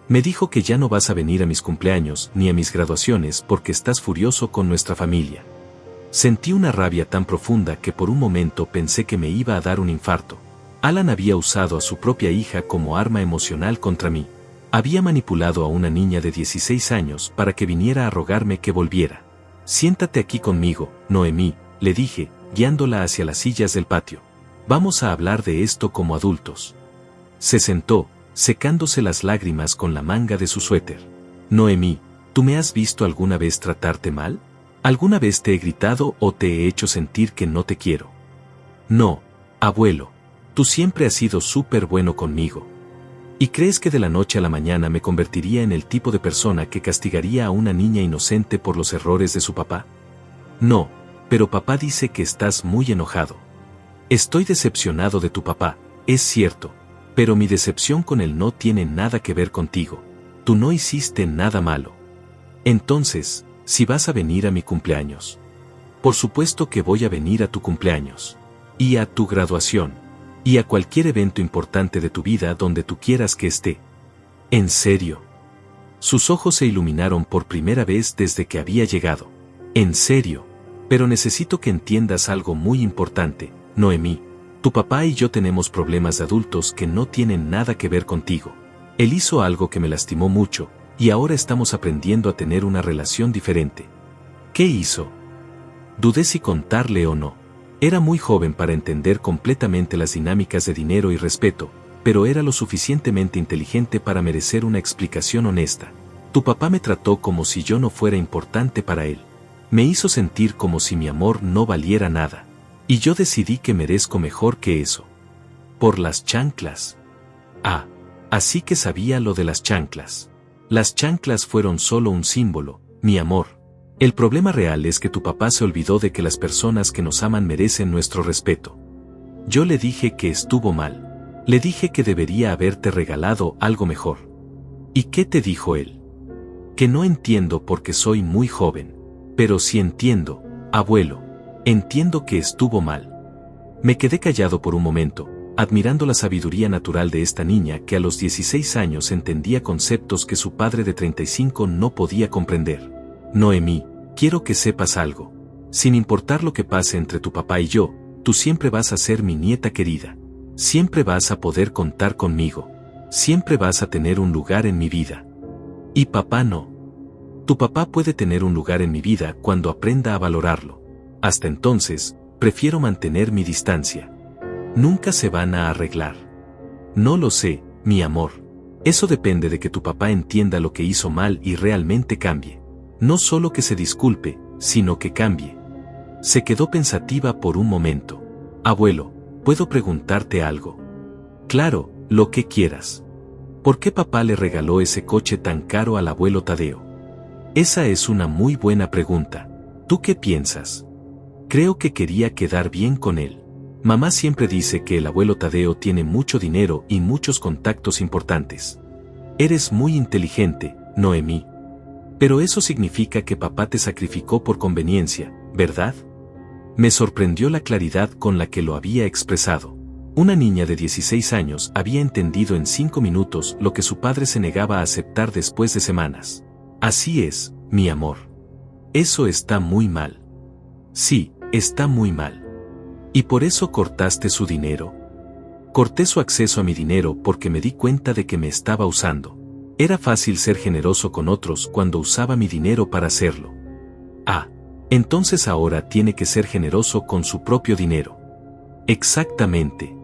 A: Me dijo que ya no vas a venir a mis cumpleaños ni a mis graduaciones porque estás furioso con nuestra familia. Sentí una rabia tan profunda que por un momento pensé que me iba a dar un infarto. Alan había usado a su propia hija como arma emocional contra mí. Había manipulado a una niña de 16 años para que viniera a rogarme que volviera. Siéntate aquí conmigo, Noemí, le dije, guiándola hacia las sillas del patio. Vamos a hablar de esto como adultos. Se sentó, secándose las lágrimas con la manga de su suéter. Noemí, ¿tú me has visto alguna vez tratarte mal? ¿Alguna vez te he gritado o te he hecho sentir que no te quiero? No, abuelo. Tú siempre has sido súper bueno conmigo. ¿Y crees que de la noche a la mañana me convertiría en el tipo de persona que castigaría a una niña inocente por los errores de su papá? No, pero papá dice que estás muy enojado. Estoy decepcionado de tu papá, es cierto, pero mi decepción con él no tiene nada que ver contigo. Tú no hiciste nada malo. Entonces, si vas a venir a mi cumpleaños. Por supuesto que voy a venir a tu cumpleaños. Y a tu graduación. Y a cualquier evento importante de tu vida donde tú quieras que esté. ¿En serio? Sus ojos se iluminaron por primera vez desde que había llegado. En serio. Pero necesito que entiendas algo muy importante, Noemí. Tu papá y yo tenemos problemas de adultos que no tienen nada que ver contigo. Él hizo algo que me lastimó mucho, y ahora estamos aprendiendo a tener una relación diferente. ¿Qué hizo? Dudé si contarle o no. Era muy joven para entender completamente las dinámicas de dinero y respeto, pero era lo suficientemente inteligente para merecer una explicación honesta. Tu papá me trató como si yo no fuera importante para él. Me hizo sentir como si mi amor no valiera nada. Y yo decidí que merezco mejor que eso. Por las chanclas. Ah, así que sabía lo de las chanclas. Las chanclas fueron solo un símbolo, mi amor. El problema real es que tu papá se olvidó de que las personas que nos aman merecen nuestro respeto. Yo le dije que estuvo mal. Le dije que debería haberte regalado algo mejor. ¿Y qué te dijo él? Que no entiendo porque soy muy joven. Pero sí entiendo, abuelo. Entiendo que estuvo mal. Me quedé callado por un momento, admirando la sabiduría natural de esta niña que a los 16 años entendía conceptos que su padre de 35 no podía comprender. Noemí, quiero que sepas algo. Sin importar lo que pase entre tu papá y yo, tú siempre vas a ser mi nieta querida. Siempre vas a poder contar conmigo. Siempre vas a tener un lugar en mi vida. Y papá no. Tu papá puede tener un lugar en mi vida cuando aprenda a valorarlo. Hasta entonces, prefiero mantener mi distancia. Nunca se van a arreglar. No lo sé, mi amor. Eso depende de que tu papá entienda lo que hizo mal y realmente cambie. No solo que se disculpe, sino que cambie. Se quedó pensativa por un momento. Abuelo, ¿puedo preguntarte algo? Claro, lo que quieras. ¿Por qué papá le regaló ese coche tan caro al abuelo Tadeo? Esa es una muy buena pregunta. ¿Tú qué piensas? Creo que quería quedar bien con él. Mamá siempre dice que el abuelo Tadeo tiene mucho dinero y muchos contactos importantes. Eres muy inteligente, Noemí. Pero eso significa que papá te sacrificó por conveniencia, ¿verdad? Me sorprendió la claridad con la que lo había expresado. Una niña de 16 años había entendido en 5 minutos lo que su padre se negaba a aceptar después de semanas. Así es, mi amor. Eso está muy mal. Sí, está muy mal. ¿Y por eso cortaste su dinero? Corté su acceso a mi dinero porque me di cuenta de que me estaba usando. Era fácil ser generoso con otros cuando usaba mi dinero para hacerlo. Ah, entonces ahora tiene que ser generoso con su propio dinero. Exactamente.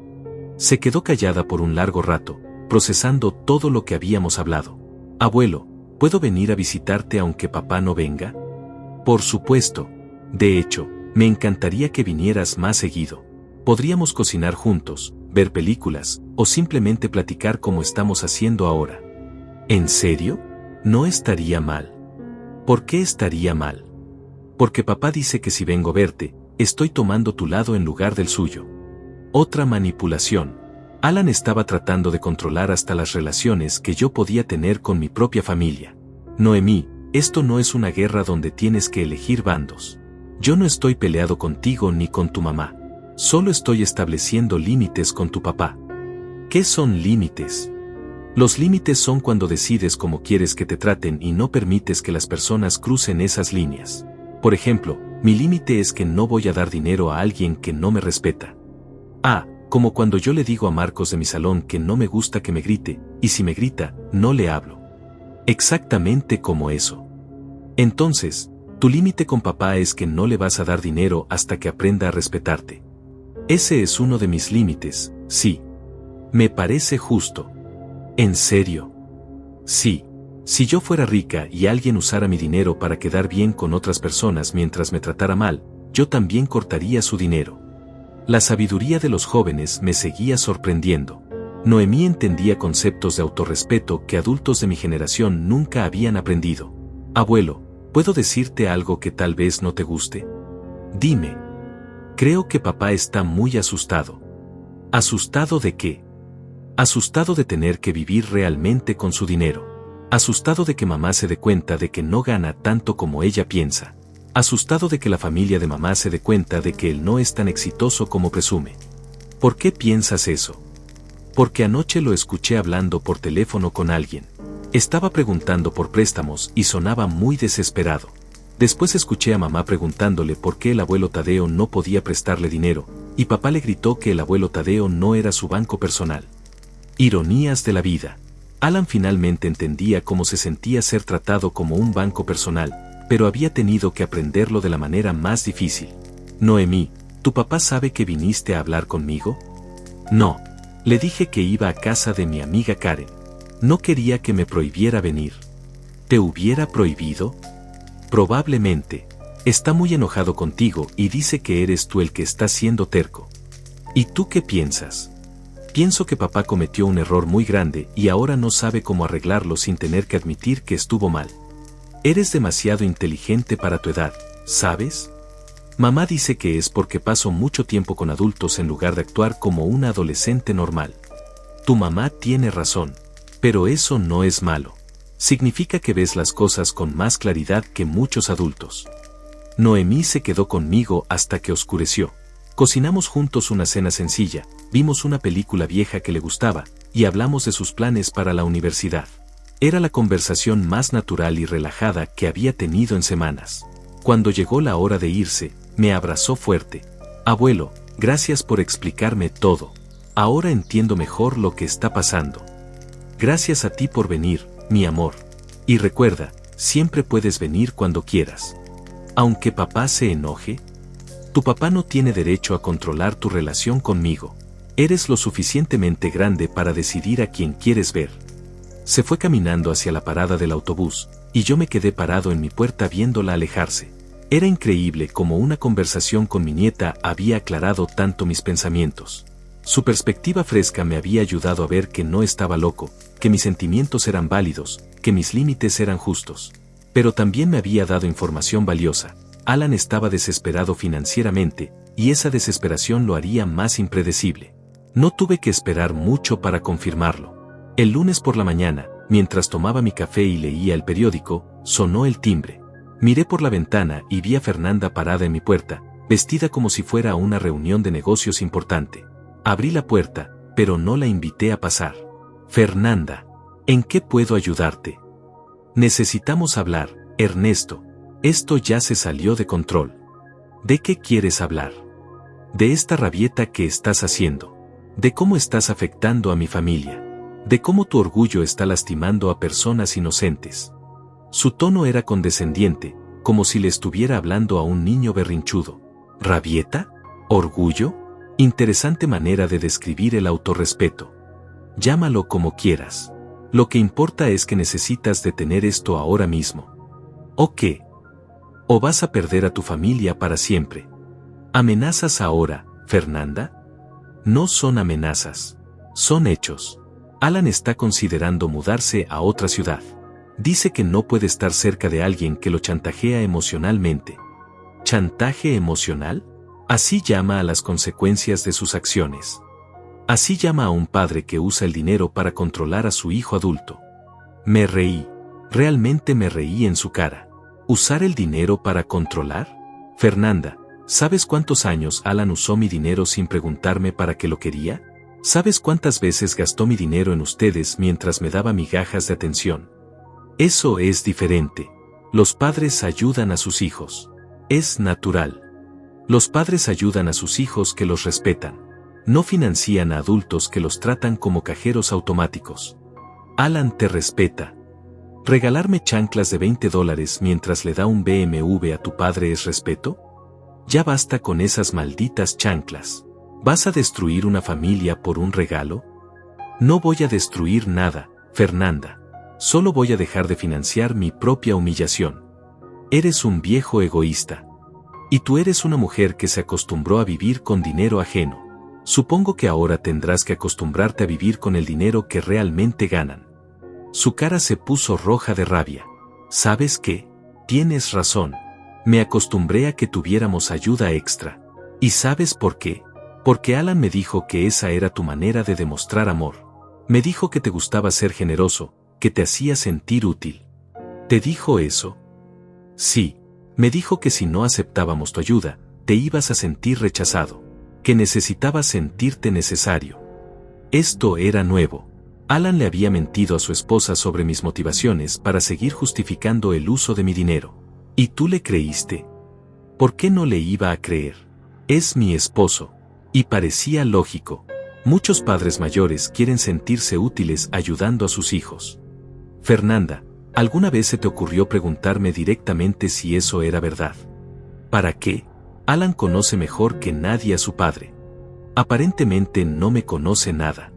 A: Se quedó callada por un largo rato, procesando todo lo que habíamos hablado. Abuelo, ¿puedo venir a visitarte aunque papá no venga? Por supuesto. De hecho, me encantaría que vinieras más seguido. Podríamos cocinar juntos, ver películas, o simplemente platicar como estamos haciendo ahora. ¿En serio? No estaría mal. ¿Por qué estaría mal? Porque papá dice que si vengo a verte, estoy tomando tu lado en lugar del suyo. Otra manipulación. Alan estaba tratando de controlar hasta las relaciones que yo podía tener con mi propia familia. Noemí, esto no es una guerra donde tienes que elegir bandos. Yo no estoy peleado contigo ni con tu mamá. Solo estoy estableciendo límites con tu papá. ¿Qué son límites? Los límites son cuando decides cómo quieres que te traten y no permites que las personas crucen esas líneas. Por ejemplo, mi límite es que no voy a dar dinero a alguien que no me respeta. Ah, como cuando yo le digo a Marcos de mi salón que no me gusta que me grite, y si me grita, no le hablo. Exactamente como eso. Entonces, tu límite con papá es que no le vas a dar dinero hasta que aprenda a respetarte. Ese es uno de mis límites, sí. Me parece justo. ¿En serio? Sí. Si yo fuera rica y alguien usara mi dinero para quedar bien con otras personas mientras me tratara mal, yo también cortaría su dinero. La sabiduría de los jóvenes me seguía sorprendiendo. Noemí entendía conceptos de autorrespeto que adultos de mi generación nunca habían aprendido. Abuelo, ¿puedo decirte algo que tal vez no te guste? Dime. Creo que papá está muy asustado. ¿Asustado de qué? Asustado de tener que vivir realmente con su dinero. Asustado de que mamá se dé cuenta de que no gana tanto como ella piensa. Asustado de que la familia de mamá se dé cuenta de que él no es tan exitoso como presume. ¿Por qué piensas eso? Porque anoche lo escuché hablando por teléfono con alguien. Estaba preguntando por préstamos y sonaba muy desesperado. Después escuché a mamá preguntándole por qué el abuelo Tadeo no podía prestarle dinero, y papá le gritó que el abuelo Tadeo no era su banco personal. Ironías de la vida. Alan finalmente entendía cómo se sentía ser tratado como un banco personal, pero había tenido que aprenderlo de la manera más difícil. Noemí, ¿tu papá sabe que viniste a hablar conmigo? No. Le dije que iba a casa de mi amiga Karen. No quería que me prohibiera venir. ¿Te hubiera prohibido? Probablemente. Está muy enojado contigo y dice que eres tú el que está siendo terco. ¿Y tú qué piensas? Pienso que papá cometió un error muy grande y ahora no sabe cómo arreglarlo sin tener que admitir que estuvo mal. Eres demasiado inteligente para tu edad, ¿sabes? Mamá dice que es porque paso mucho tiempo con adultos en lugar de actuar como una adolescente normal. Tu mamá tiene razón, pero eso no es malo. Significa que ves las cosas con más claridad que muchos adultos. Noemí se quedó conmigo hasta que oscureció. Cocinamos juntos una cena sencilla, vimos una película vieja que le gustaba, y hablamos de sus planes para la universidad. Era la conversación más natural y relajada que había tenido en semanas. Cuando llegó la hora de irse, me abrazó fuerte. Abuelo, gracias por explicarme todo. Ahora entiendo mejor lo que está pasando. Gracias a ti por venir, mi amor. Y recuerda, siempre puedes venir cuando quieras. Aunque papá se enoje, tu papá no tiene derecho a controlar tu relación conmigo. Eres lo suficientemente grande para decidir a quién quieres ver. Se fue caminando hacia la parada del autobús, y yo me quedé parado en mi puerta viéndola alejarse. Era increíble cómo una conversación con mi nieta había aclarado tanto mis pensamientos. Su perspectiva fresca me había ayudado a ver que no estaba loco, que mis sentimientos eran válidos, que mis límites eran justos. Pero también me había dado información valiosa. Alan estaba desesperado financieramente, y esa desesperación lo haría más impredecible. No tuve que esperar mucho para confirmarlo. El lunes por la mañana, mientras tomaba mi café y leía el periódico, sonó el timbre. Miré por la ventana y vi a Fernanda parada en mi puerta, vestida como si fuera a una reunión de negocios importante. Abrí la puerta, pero no la invité a pasar. Fernanda, ¿en qué puedo ayudarte? Necesitamos hablar, Ernesto. Esto ya se salió de control. ¿De qué quieres hablar? De esta rabieta que estás haciendo. De cómo estás afectando a mi familia. De cómo tu orgullo está lastimando a personas inocentes. Su tono era condescendiente, como si le estuviera hablando a un niño berrinchudo. ¿Rabieta? ¿Orgullo? Interesante manera de describir el autorrespeto. Llámalo como quieras. Lo que importa es que necesitas detener esto ahora mismo. ¿O qué? ¿O vas a perder a tu familia para siempre? ¿Amenazas ahora, Fernanda? No son amenazas. Son hechos. Alan está considerando mudarse a otra ciudad. Dice que no puede estar cerca de alguien que lo chantajea emocionalmente. ¿Chantaje emocional? Así llama a las consecuencias de sus acciones. Así llama a un padre que usa el dinero para controlar a su hijo adulto. Me reí. Realmente me reí en su cara. ¿Usar el dinero para controlar? Fernanda, ¿sabes cuántos años Alan usó mi dinero sin preguntarme para qué lo quería? ¿Sabes cuántas veces gastó mi dinero en ustedes mientras me daba migajas de atención? Eso es diferente. Los padres ayudan a sus hijos. Es natural. Los padres ayudan a sus hijos que los respetan. No financian a adultos que los tratan como cajeros automáticos. Alan te respeta. ¿Regalarme chanclas de $20 mientras le da un BMW a tu padre es respeto? Ya basta con esas malditas chanclas. ¿Vas a destruir una familia por un regalo? No voy a destruir nada, Fernanda. Solo voy a dejar de financiar mi propia humillación. Eres un viejo egoísta. Y tú eres una mujer que se acostumbró a vivir con dinero ajeno. Supongo que ahora tendrás que acostumbrarte a vivir con el dinero que realmente ganan. Su cara se puso roja de rabia. ¿Sabes qué? Tienes razón. Me acostumbré a que tuviéramos ayuda extra. ¿Y sabes por qué? Porque Alan me dijo que esa era tu manera de demostrar amor. Me dijo que te gustaba ser generoso, que te hacía sentir útil. ¿Te dijo eso? Sí. Me dijo que si no aceptábamos tu ayuda, te ibas a sentir rechazado. Que necesitabas sentirte necesario. Esto era nuevo. Alan le había mentido a su esposa sobre mis motivaciones para seguir justificando el uso de mi dinero. ¿Y tú le creíste? ¿Por qué no le iba a creer? Es mi esposo. Y parecía lógico. Muchos padres mayores quieren sentirse útiles ayudando a sus hijos. Fernanda, ¿alguna vez se te ocurrió preguntarme directamente si eso era verdad? ¿Para qué? Alan conoce mejor que nadie a su padre. Aparentemente no me conoce nada.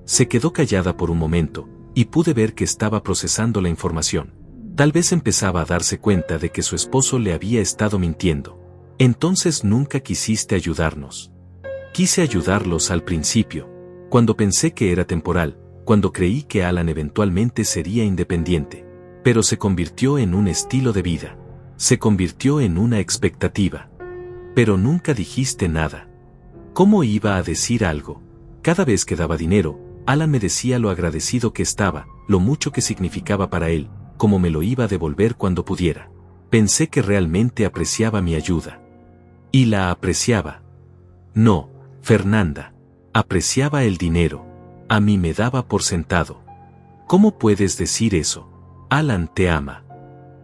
A: Se quedó callada por un momento, y pude ver que estaba procesando la información. Tal vez empezaba a darse cuenta de que su esposo le había estado mintiendo. Entonces nunca quisiste ayudarnos. Quise ayudarlos al principio, cuando pensé que era temporal, cuando creí que Alan eventualmente sería independiente. Pero se convirtió en un estilo de vida. Se convirtió en una expectativa. Pero nunca dijiste nada. ¿Cómo iba a decir algo? Cada vez que daba dinero, Alan me decía lo agradecido que estaba, lo mucho que significaba para él, cómo me lo iba a devolver cuando pudiera. Pensé que realmente apreciaba mi ayuda. Y la apreciaba. No, Fernanda. Apreciaba el dinero. A mí me daba por sentado. ¿Cómo puedes decir eso? Alan te ama.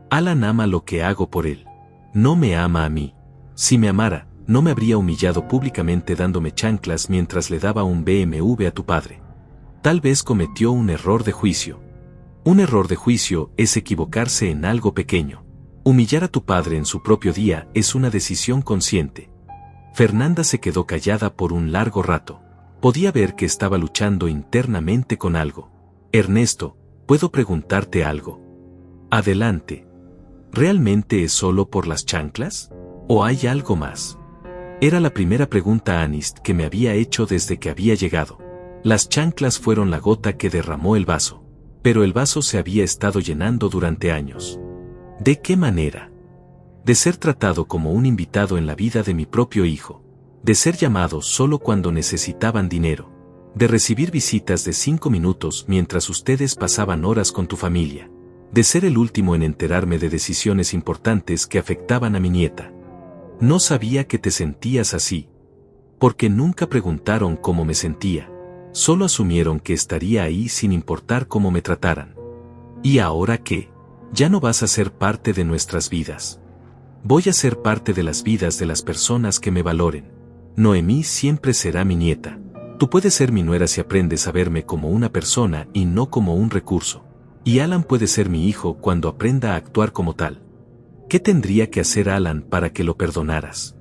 A: Alan ama lo que hago por él. No me ama a mí. Si me amara, no me habría humillado públicamente dándome chanclas mientras le daba un BMW a tu padre. Tal vez cometió un error de juicio. Un error de juicio es equivocarse en algo pequeño. Humillar a tu padre en su propio día es una decisión consciente. Fernanda se quedó callada por un largo rato. Podía ver que estaba luchando internamente con algo. Ernesto, ¿puedo preguntarte algo? Adelante. ¿Realmente es solo por las chanclas? ¿O hay algo más? Era la primera pregunta a Anist que me había hecho desde que había llegado. Las chanclas fueron la gota que derramó el vaso. Pero el vaso se había estado llenando durante años. ¿De qué manera? De ser tratado como un invitado en la vida de mi propio hijo. De ser llamado solo cuando necesitaban dinero. De recibir visitas de 5 minutos mientras ustedes pasaban horas con tu familia. De ser el último en enterarme de decisiones importantes que afectaban a mi nieta. No sabía que te sentías así. Porque nunca preguntaron cómo me sentía. Solo asumieron que estaría ahí sin importar cómo me trataran. ¿Y ahora qué? Ya no vas a ser parte de nuestras vidas. Voy a ser parte de las vidas de las personas que me valoren. Noemí siempre será mi nieta. Tú puedes ser mi nuera si aprendes a verme como una persona y no como un recurso. Y Alan puede ser mi hijo cuando aprenda a actuar como tal. ¿Qué tendría que hacer Alan para que lo perdonaras?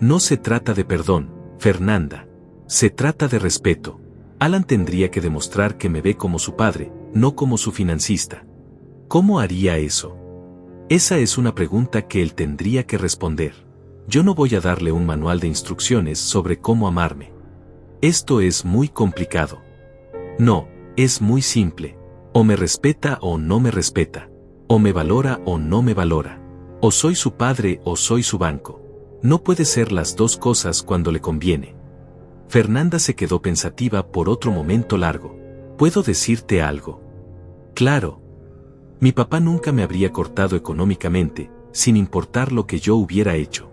A: No se trata de perdón, Fernanda. Se trata de respeto. Alan tendría que demostrar que me ve como su padre, no como su financista. ¿Cómo haría eso? Esa es una pregunta que él tendría que responder. Yo no voy a darle un manual de instrucciones sobre cómo amarme. Esto es muy complicado. No, es muy simple. O me respeta o no me respeta. O me valora o no me valora. O soy su padre o soy su banco. No puede ser las dos cosas cuando le conviene. Fernanda se quedó pensativa por otro momento largo. ¿Puedo decirte algo? Claro. Mi papá nunca me habría cortado económicamente, sin importar lo que yo hubiera hecho.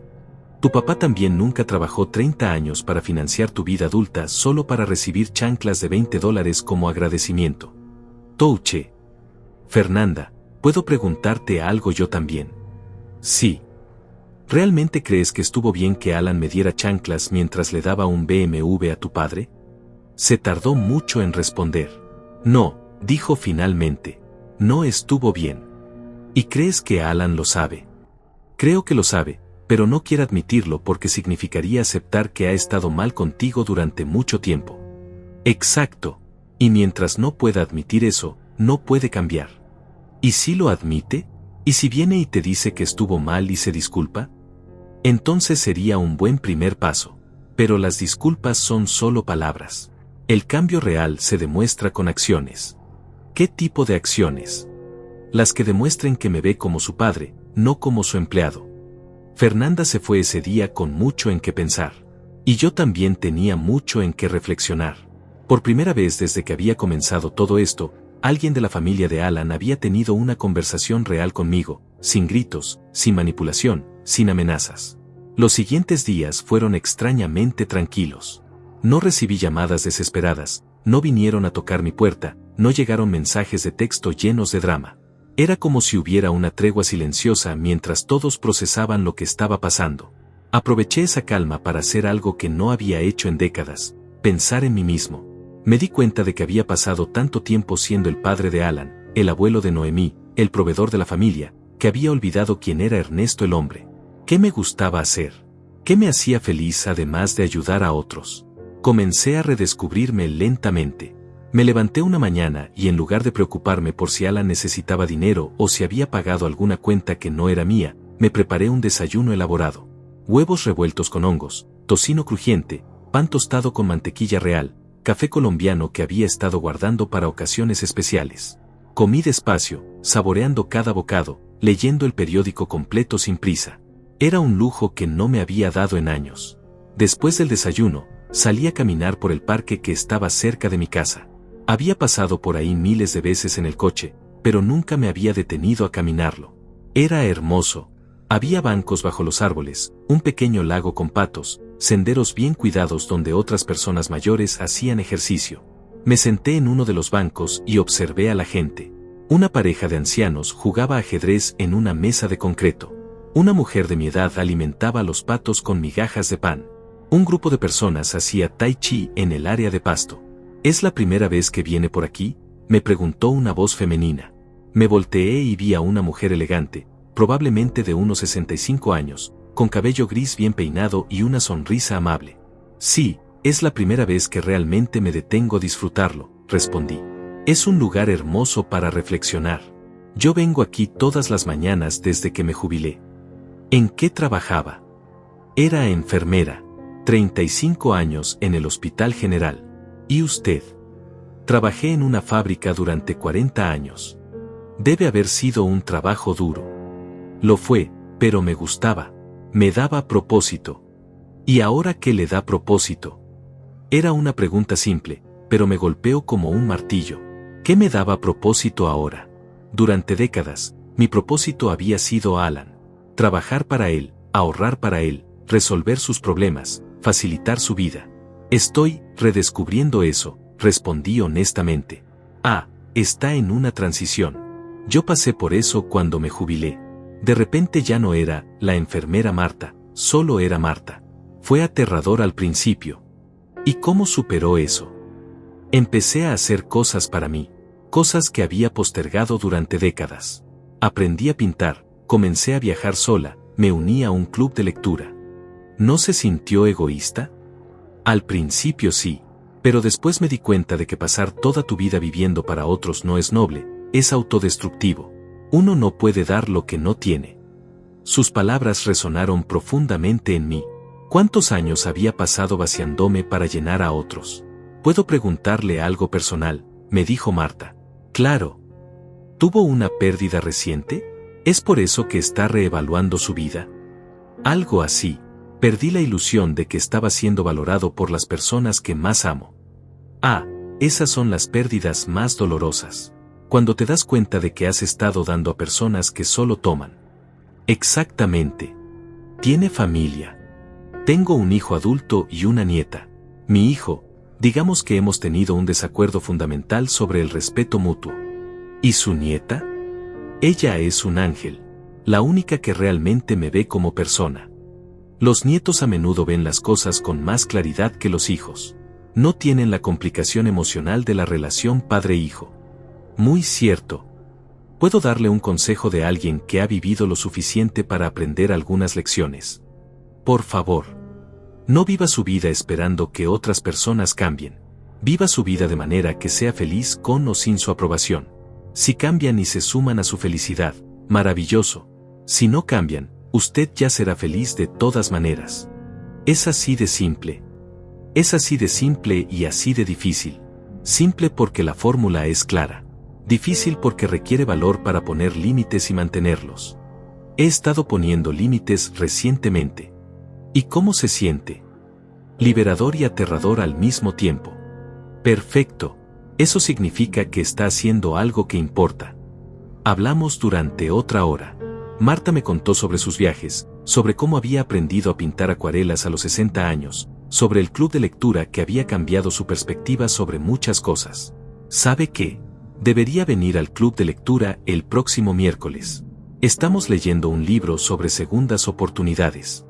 A: Tu papá también nunca trabajó 30 años para financiar tu vida adulta solo para recibir chanclas de $20 como agradecimiento. Touche. Fernanda, ¿puedo preguntarte algo yo también? Sí. ¿Realmente crees que estuvo bien que Alan me diera chanclas mientras le daba un BMW a tu padre? Se tardó mucho en responder. No, dijo finalmente. No estuvo bien. ¿Y crees que Alan lo sabe? Creo que lo sabe, pero no quiere admitirlo porque significaría aceptar que ha estado mal contigo durante mucho tiempo. Exacto. Y mientras no pueda admitir eso, no puede cambiar. ¿Y si lo admite? ¿Y si viene y te dice que estuvo mal y se disculpa? Entonces sería un buen primer paso. Pero las disculpas son solo palabras. El cambio real se demuestra con acciones. ¿Qué tipo de acciones? Las que demuestren que me ve como su padre, no como su empleado. Fernanda se fue ese día con mucho en qué pensar. Y yo también tenía mucho en qué reflexionar. Por primera vez desde que había comenzado todo esto, alguien de la familia de Alan había tenido una conversación real conmigo, sin gritos, sin manipulación, sin amenazas. Los siguientes días fueron extrañamente tranquilos. No recibí llamadas desesperadas, no vinieron a tocar mi puerta, no llegaron mensajes de texto llenos de drama. Era como si hubiera una tregua silenciosa mientras todos procesaban lo que estaba pasando. Aproveché esa calma para hacer algo que no había hecho en décadas, pensar en mí mismo. Me di cuenta de que había pasado tanto tiempo siendo el padre de Alan, el abuelo de Noemí, el proveedor de la familia, que había olvidado quién era Ernesto el hombre. ¿Qué me gustaba hacer? ¿Qué me hacía feliz además de ayudar a otros? Comencé a redescubrirme lentamente. Me levanté una mañana y en lugar de preocuparme por si Alan necesitaba dinero o si había pagado alguna cuenta que no era mía, me preparé un desayuno elaborado. Huevos revueltos con hongos, tocino crujiente, pan tostado con mantequilla real, café colombiano que había estado guardando para ocasiones especiales. Comí despacio, saboreando cada bocado, leyendo el periódico completo sin prisa. Era un lujo que no me había dado en años. Después del desayuno, salí a caminar por el parque que estaba cerca de mi casa. Había pasado por ahí miles de veces en el coche, pero nunca me había detenido a caminarlo. Era hermoso. Había bancos bajo los árboles, un pequeño lago con patos, senderos bien cuidados donde otras personas mayores hacían ejercicio. Me senté en uno de los bancos y observé a la gente. Una pareja de ancianos jugaba ajedrez en una mesa de concreto. Una mujer de mi edad alimentaba a los patos con migajas de pan. Un grupo de personas hacía tai chi en el área de pasto. ¿Es la primera vez que viene por aquí?, me preguntó una voz femenina. Me volteé y vi a una mujer elegante, probablemente de unos 65 años, con cabello gris bien peinado y una sonrisa amable. Sí, es la primera vez que realmente me detengo a disfrutarlo, respondí. Es un lugar hermoso para reflexionar. Yo vengo aquí todas las mañanas desde que me jubilé. ¿En qué trabajaba? Era enfermera. 35 años en el Hospital General. ¿Y usted? Trabajé en una fábrica durante 40 años. Debe haber sido un trabajo duro. Lo fue, pero me gustaba. Me daba propósito. ¿Y ahora qué le da propósito? Era una pregunta simple, pero me golpeó como un martillo. ¿Qué me daba propósito ahora? Durante décadas, mi propósito había sido Alan. Trabajar para él, ahorrar para él, resolver sus problemas, facilitar su vida. Estoy redescubriendo eso, respondí honestamente. Está en una transición. Yo pasé por eso cuando me jubilé. De repente ya no era la enfermera Marta, solo era Marta. Fue aterrador al principio. ¿Y cómo superó eso? Empecé a hacer cosas para mí, cosas que había postergado durante décadas. Aprendí a pintar, comencé a viajar sola, me uní a un club de lectura. ¿No se sintió egoísta? Al principio sí, pero después me di cuenta de que pasar toda tu vida viviendo para otros no es noble, es autodestructivo. Uno no puede dar lo que no tiene. Sus palabras resonaron profundamente en mí. ¿Cuántos años había pasado vaciándome para llenar a otros? ¿Puedo preguntarle algo personal?, me dijo Marta. Claro. ¿Tuvo una pérdida reciente? ¿Es por eso que está reevaluando su vida? Algo así. Perdí la ilusión de que estaba siendo valorado por las personas que más amo. Esas son las pérdidas más dolorosas. Cuando te das cuenta de que has estado dando a personas que solo toman. Exactamente. Tiene familia. Tengo un hijo adulto y una nieta. Mi hijo, digamos que hemos tenido un desacuerdo fundamental sobre el respeto mutuo. ¿Y su nieta? Ella es un ángel. La única que realmente me ve como persona. Los nietos a menudo ven las cosas con más claridad que los hijos. No tienen la complicación emocional de la relación padre-hijo. Muy cierto. Puedo darle un consejo de alguien que ha vivido lo suficiente para aprender algunas lecciones. Por favor, no viva su vida esperando que otras personas cambien. Viva su vida de manera que sea feliz con o sin su aprobación. Si cambian y se suman a su felicidad, maravilloso. Si no cambian, usted ya será feliz de todas maneras. Es así de simple. Es así de simple y así de difícil. Simple porque la fórmula es clara. Difícil porque requiere valor para poner límites y mantenerlos. He estado poniendo límites recientemente. ¿Y cómo se siente? Liberador y aterrador al mismo tiempo. Perfecto. Eso significa que está haciendo algo que importa. Hablamos durante otra hora. Marta me contó sobre sus viajes, sobre cómo había aprendido a pintar acuarelas a los 60 años, sobre el club de lectura que había cambiado su perspectiva sobre muchas cosas. ¿Sabe qué? Debería venir al club de lectura el próximo miércoles. Estamos leyendo un libro sobre segundas oportunidades.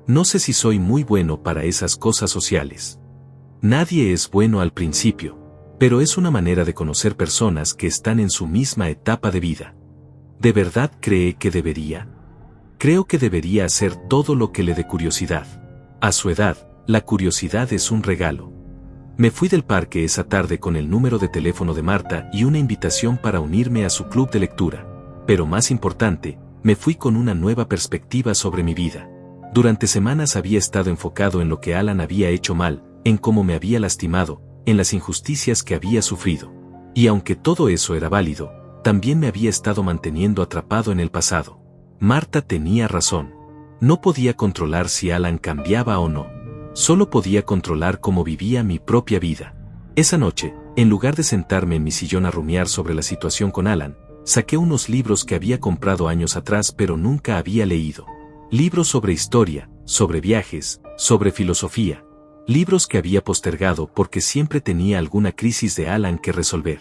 A: No sé si soy muy bueno para esas cosas sociales. Nadie es bueno al principio, pero es una manera de conocer personas que están en su misma etapa de vida. ¿De verdad cree que debería? Creo que debería hacer todo lo que le dé curiosidad. A su edad, la curiosidad es un regalo. Me fui del parque esa tarde con el número de teléfono de Marta y una invitación para unirme a su club de lectura. Pero más importante, me fui con una nueva perspectiva sobre mi vida. Durante semanas había estado enfocado en lo que Alan había hecho mal, en cómo me había lastimado, en las injusticias que había sufrido. Y aunque todo eso era válido, también me había estado manteniendo atrapado en el pasado. Marta tenía razón. No podía controlar si Alan cambiaba o no. Solo podía controlar cómo vivía mi propia vida. Esa noche, en lugar de sentarme en mi sillón a rumiar sobre la situación con Alan, saqué unos libros que había comprado años atrás pero nunca había leído. Libros sobre historia, sobre viajes, sobre filosofía. Libros que había postergado porque siempre tenía alguna crisis de Alan que resolver.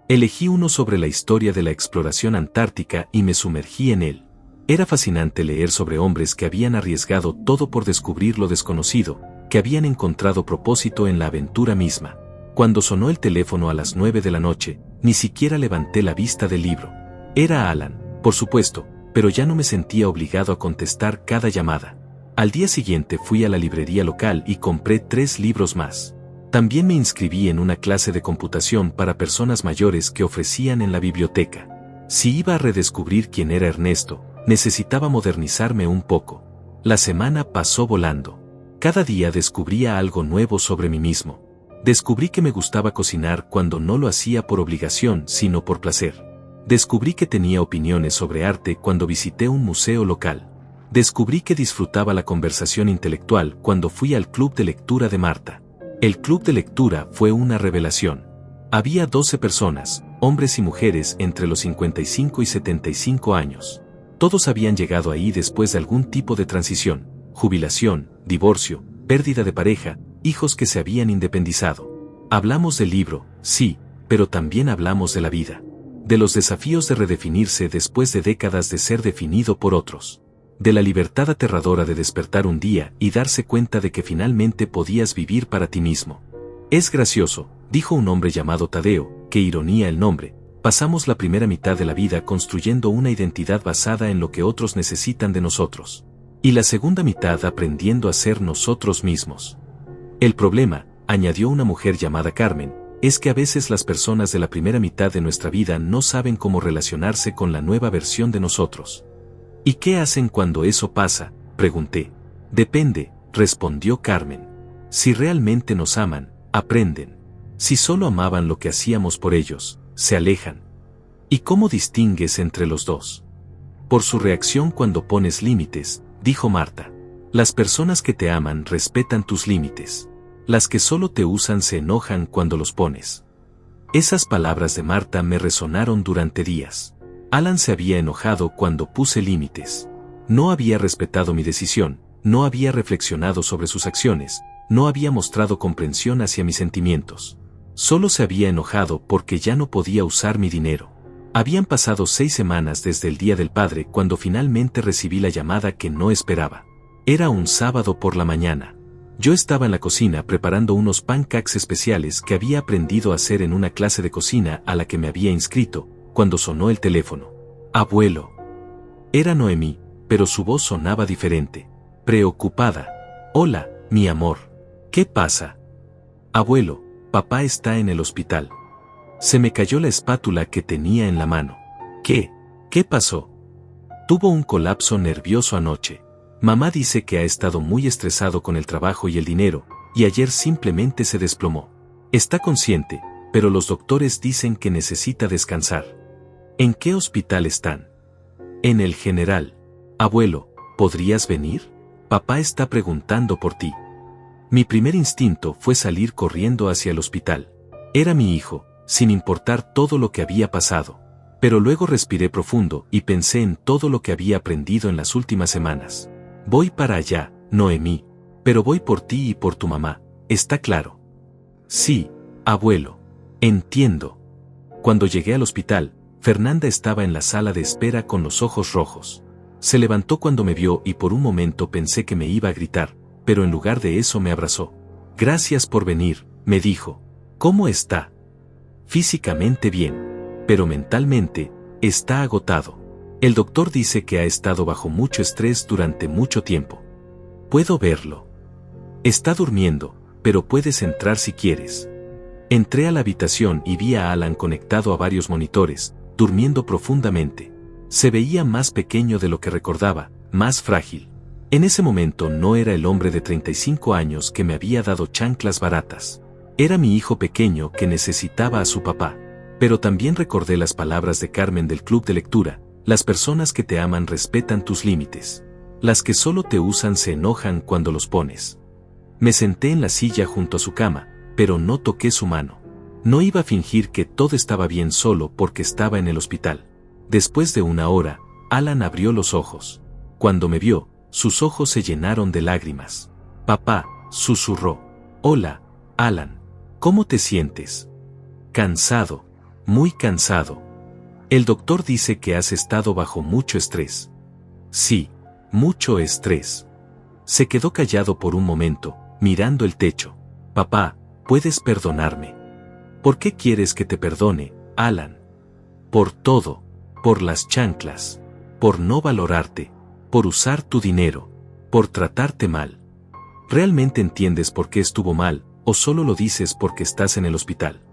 A: Elegí uno sobre la historia de la exploración antártica y me sumergí en él. Era fascinante leer sobre hombres que habían arriesgado todo por descubrir lo desconocido, que habían encontrado propósito en la aventura misma. Cuando sonó el teléfono a las 9 de la noche, ni siquiera levanté la vista del libro. Era Alan, por supuesto, pero ya no me sentía obligado a contestar cada llamada. Al día siguiente fui a la librería local y compré 3 libros más. También me inscribí en una clase de computación para personas mayores que ofrecían en la biblioteca. Si iba a redescubrir quién era Ernesto, necesitaba modernizarme un poco. La semana pasó volando. Cada día descubría algo nuevo sobre mí mismo. Descubrí que me gustaba cocinar cuando no lo hacía por obligación, sino por placer. Descubrí que tenía opiniones sobre arte cuando visité un museo local. Descubrí que disfrutaba la conversación intelectual cuando fui al club de lectura de Marta. El club de lectura fue una revelación. Había 12 personas, hombres y mujeres entre los 55 y 75 años. Todos habían llegado ahí después de algún tipo de transición, jubilación, divorcio, pérdida de pareja, hijos que se habían independizado. Hablamos del libro, sí, pero también hablamos de la vida. De los desafíos de redefinirse después de décadas de ser definido por otros. De la libertad aterradora de despertar un día y darse cuenta de que finalmente podías vivir para ti mismo. Es gracioso, dijo un hombre llamado Tadeo, qué ironía el nombre. Pasamos la primera mitad de la vida construyendo una identidad basada en lo que otros necesitan de nosotros. Y la segunda mitad aprendiendo a ser nosotros mismos. El problema, añadió una mujer llamada Carmen, es que a veces las personas de la primera mitad de nuestra vida no saben cómo relacionarse con la nueva versión de nosotros. ¿Y qué hacen cuando eso pasa?, pregunté. Depende, respondió Carmen. Si realmente nos aman, aprenden. Si solo amaban lo que hacíamos por ellos, se alejan. ¿Y cómo distingues entre los dos? Por su reacción cuando pones límites, dijo Marta. Las personas que te aman respetan tus límites. Las que solo te usan se enojan cuando los pones. Esas palabras de Marta me resonaron durante días. Alan se había enojado cuando puse límites. No había respetado mi decisión, no había reflexionado sobre sus acciones, no había mostrado comprensión hacia mis sentimientos. Solo se había enojado porque ya no podía usar mi dinero. Habían pasado 6 semanas desde el Día del Padre cuando finalmente recibí la llamada que no esperaba. Era un sábado por la mañana. Yo estaba en la cocina preparando unos pancakes especiales que había aprendido a hacer en una clase de cocina a la que me había inscrito, cuando sonó el teléfono. Abuelo. Era Noemí, pero su voz sonaba diferente. Preocupada. Hola, mi amor. ¿Qué pasa? Abuelo, papá está en el hospital. Se me cayó la espátula que tenía en la mano. ¿Qué? ¿Qué pasó? Tuvo un colapso nervioso anoche. Mamá dice que ha estado muy estresado con el trabajo y el dinero, y ayer simplemente se desplomó. Está consciente, pero los doctores dicen que necesita descansar. ¿En qué hospital están? En el General. Abuelo, ¿podrías venir? Papá está preguntando por ti. Mi primer instinto fue salir corriendo hacia el hospital. Era mi hijo, sin importar todo lo que había pasado. Pero luego respiré profundo y pensé en todo lo que había aprendido en las últimas semanas. Voy para allá, Noemí, pero voy por ti y por tu mamá, ¿está claro? Sí, abuelo. Entiendo. Cuando llegué al hospital, Fernanda estaba en la sala de espera con los ojos rojos. Se levantó cuando me vio y por un momento pensé que me iba a gritar, pero en lugar de eso me abrazó. Gracias por venir, me dijo. ¿Cómo está? Físicamente bien. Pero mentalmente, está agotado. El doctor dice que ha estado bajo mucho estrés durante mucho tiempo. Puedo verlo. Está durmiendo, pero puedes entrar si quieres. Entré a la habitación y vi a Alan conectado a varios monitores, durmiendo profundamente. Se veía más pequeño de lo que recordaba, más frágil. En ese momento no era el hombre de 35 años que me había dado chanclas baratas. Era mi hijo pequeño que necesitaba a su papá. Pero también recordé las palabras de Carmen del club de lectura: las personas que te aman respetan tus límites. Las que solo te usan se enojan cuando los pones. Me senté en la silla junto a su cama, pero no toqué su mano. No iba a fingir que todo estaba bien solo porque estaba en el hospital. Después de una hora, Alan abrió los ojos. Cuando me vio, sus ojos se llenaron de lágrimas. Papá, susurró. Hola, Alan. ¿Cómo te sientes? Cansado. Muy cansado. El doctor dice que has estado bajo mucho estrés. Sí, mucho estrés. Se quedó callado por un momento, mirando el techo. Papá, ¿puedes perdonarme? ¿Por qué quieres que te perdone, Alan? Por todo, por las chanclas, por no valorarte, por usar tu dinero, por tratarte mal. ¿Realmente entiendes por qué estuvo mal, o solo lo dices porque estás en el hospital?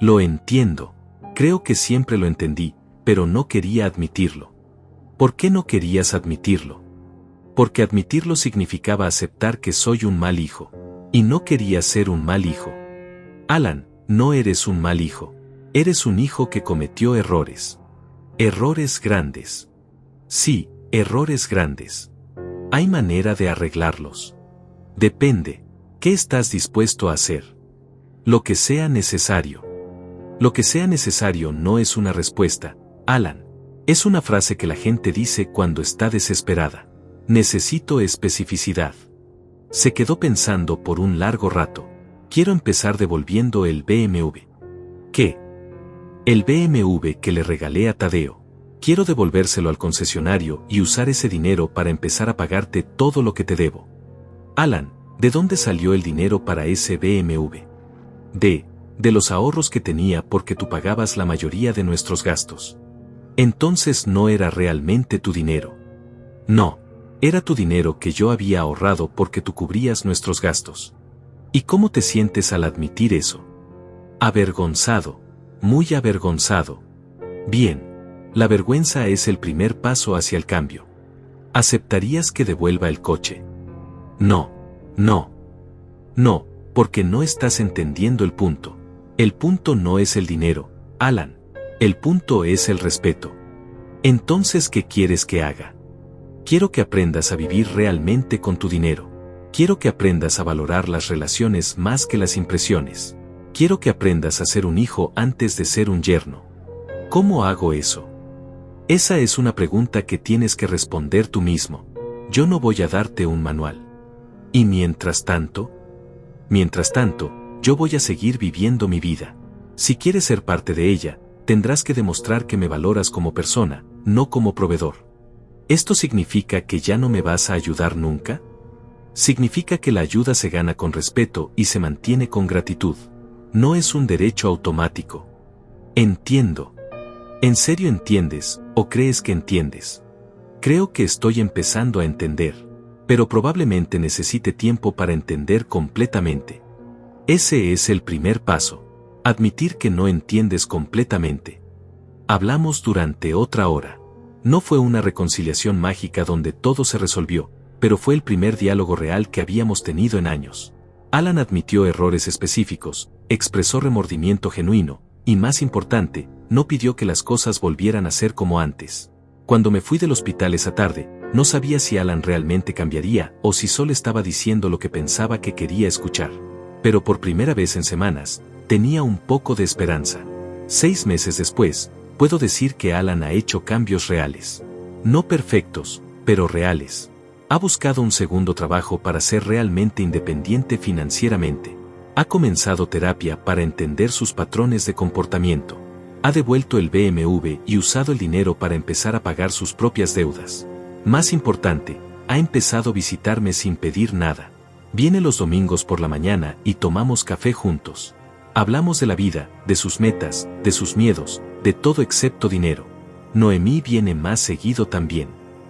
A: Lo entiendo. Creo que siempre lo entendí, pero no quería admitirlo. ¿Por qué no querías admitirlo? Porque admitirlo significaba aceptar que soy un mal hijo. Y no quería ser un mal hijo. Alan, no eres un mal hijo. Eres un hijo que cometió errores. Errores grandes. Sí, errores grandes. Hay manera de arreglarlos. Depende. ¿Qué estás dispuesto a hacer? Lo que sea necesario. Lo que sea necesario no es una respuesta, Alan. Es una frase que la gente dice cuando está desesperada. Necesito especificidad. Se quedó pensando por un largo rato. Quiero empezar devolviendo el BMW. ¿Qué? El BMW que le regalé a Tadeo. Quiero devolvérselo al concesionario y usar ese dinero para empezar a pagarte todo lo que te debo. Alan, ¿de dónde salió el dinero para ese BMW? De los ahorros que tenía porque tú pagabas la mayoría de nuestros gastos. Entonces no era realmente tu dinero. No, era tu dinero que yo había ahorrado porque tú cubrías nuestros gastos. ¿Y cómo te sientes al admitir eso? Avergonzado, muy avergonzado. Bien, la vergüenza es el primer paso hacia el cambio. ¿Aceptarías que devuelva el coche? No, porque no estás entendiendo el punto. El punto no es el dinero, Alan. El punto es el respeto. Entonces, ¿qué quieres que haga? Quiero que aprendas a vivir realmente con tu dinero. Quiero que aprendas a valorar las relaciones más que las impresiones. Quiero que aprendas a ser un hijo antes de ser un yerno. ¿Cómo hago eso? Esa es una pregunta que tienes que responder tú mismo. Yo no voy a darte un manual. Y mientras tanto, yo voy a seguir viviendo mi vida. Si quieres ser parte de ella, tendrás que demostrar que me valoras como persona, no como proveedor. ¿Esto significa que ya no me vas a ayudar nunca? Significa que la ayuda se gana con respeto y se mantiene con gratitud. No es un derecho automático. Entiendo. ¿En serio entiendes, o crees que entiendes? Creo que estoy empezando a entender, pero probablemente necesite tiempo para entender completamente. Ese es el primer paso. Admitir que no entiendes completamente. Hablamos durante otra hora. No fue una reconciliación mágica donde todo se resolvió, pero fue el primer diálogo real que habíamos tenido en años. Alan admitió errores específicos, expresó remordimiento genuino, y más importante, no pidió que las cosas volvieran a ser como antes. Cuando me fui del hospital esa tarde, no sabía si Alan realmente cambiaría o si solo estaba diciendo lo que pensaba que quería escuchar. Pero por primera vez en semanas, tenía un poco de esperanza. 6 meses después, puedo decir que Alan ha hecho cambios reales. No perfectos, pero reales. Ha buscado un segundo trabajo para ser realmente independiente financieramente. Ha comenzado terapia para entender sus patrones de comportamiento. Ha devuelto el BMW y usado el dinero para empezar a pagar sus propias deudas. Más importante, ha empezado a visitarme sin pedir nada. Viene los domingos por la mañana y tomamos café juntos. Hablamos de la vida, de sus metas, de sus miedos, de todo excepto dinero. Noemí viene más seguido también.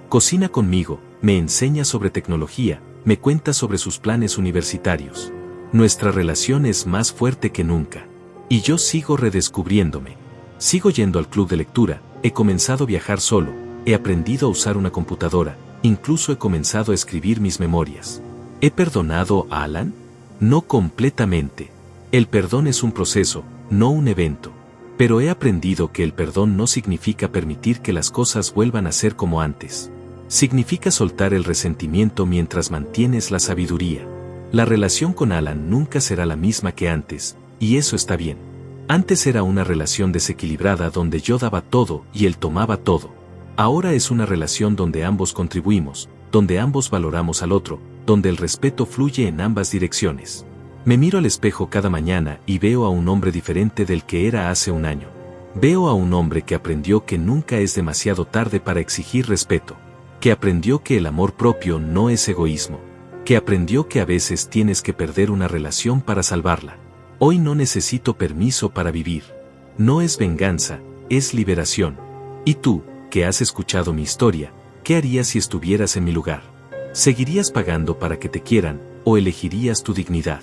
A: Cocina conmigo, me enseña sobre tecnología, me cuenta sobre sus planes universitarios. Nuestra relación es más fuerte que nunca. Y yo sigo redescubriéndome. Sigo yendo al club de lectura, he comenzado a viajar solo, he aprendido a usar una computadora, incluso he comenzado a escribir mis memorias. ¿He perdonado a Alan? No completamente. El perdón es un proceso, no un evento. Pero he aprendido que el perdón no significa permitir que las cosas vuelvan a ser como antes. Significa soltar el resentimiento mientras mantienes la sabiduría. La relación con Alan nunca será la misma que antes, y eso está bien. Antes era una relación desequilibrada donde yo daba todo y él tomaba todo. Ahora es una relación donde ambos contribuimos, donde ambos valoramos al otro, donde el respeto fluye en ambas direcciones. Me miro al espejo cada mañana y veo a un hombre diferente del que era hace un año. Veo a un hombre que aprendió que nunca es demasiado tarde para exigir respeto, que aprendió que el amor propio no es egoísmo, que aprendió que a veces tienes que perder una relación para salvarla. Hoy no necesito permiso para vivir. No es venganza, es liberación. ¿Y tú, que has escuchado mi historia, qué harías si estuvieras en mi lugar? ¿Seguirías pagando para que te quieran, o elegirías tu dignidad?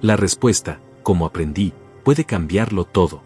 A: La respuesta, como aprendí, puede cambiarlo todo.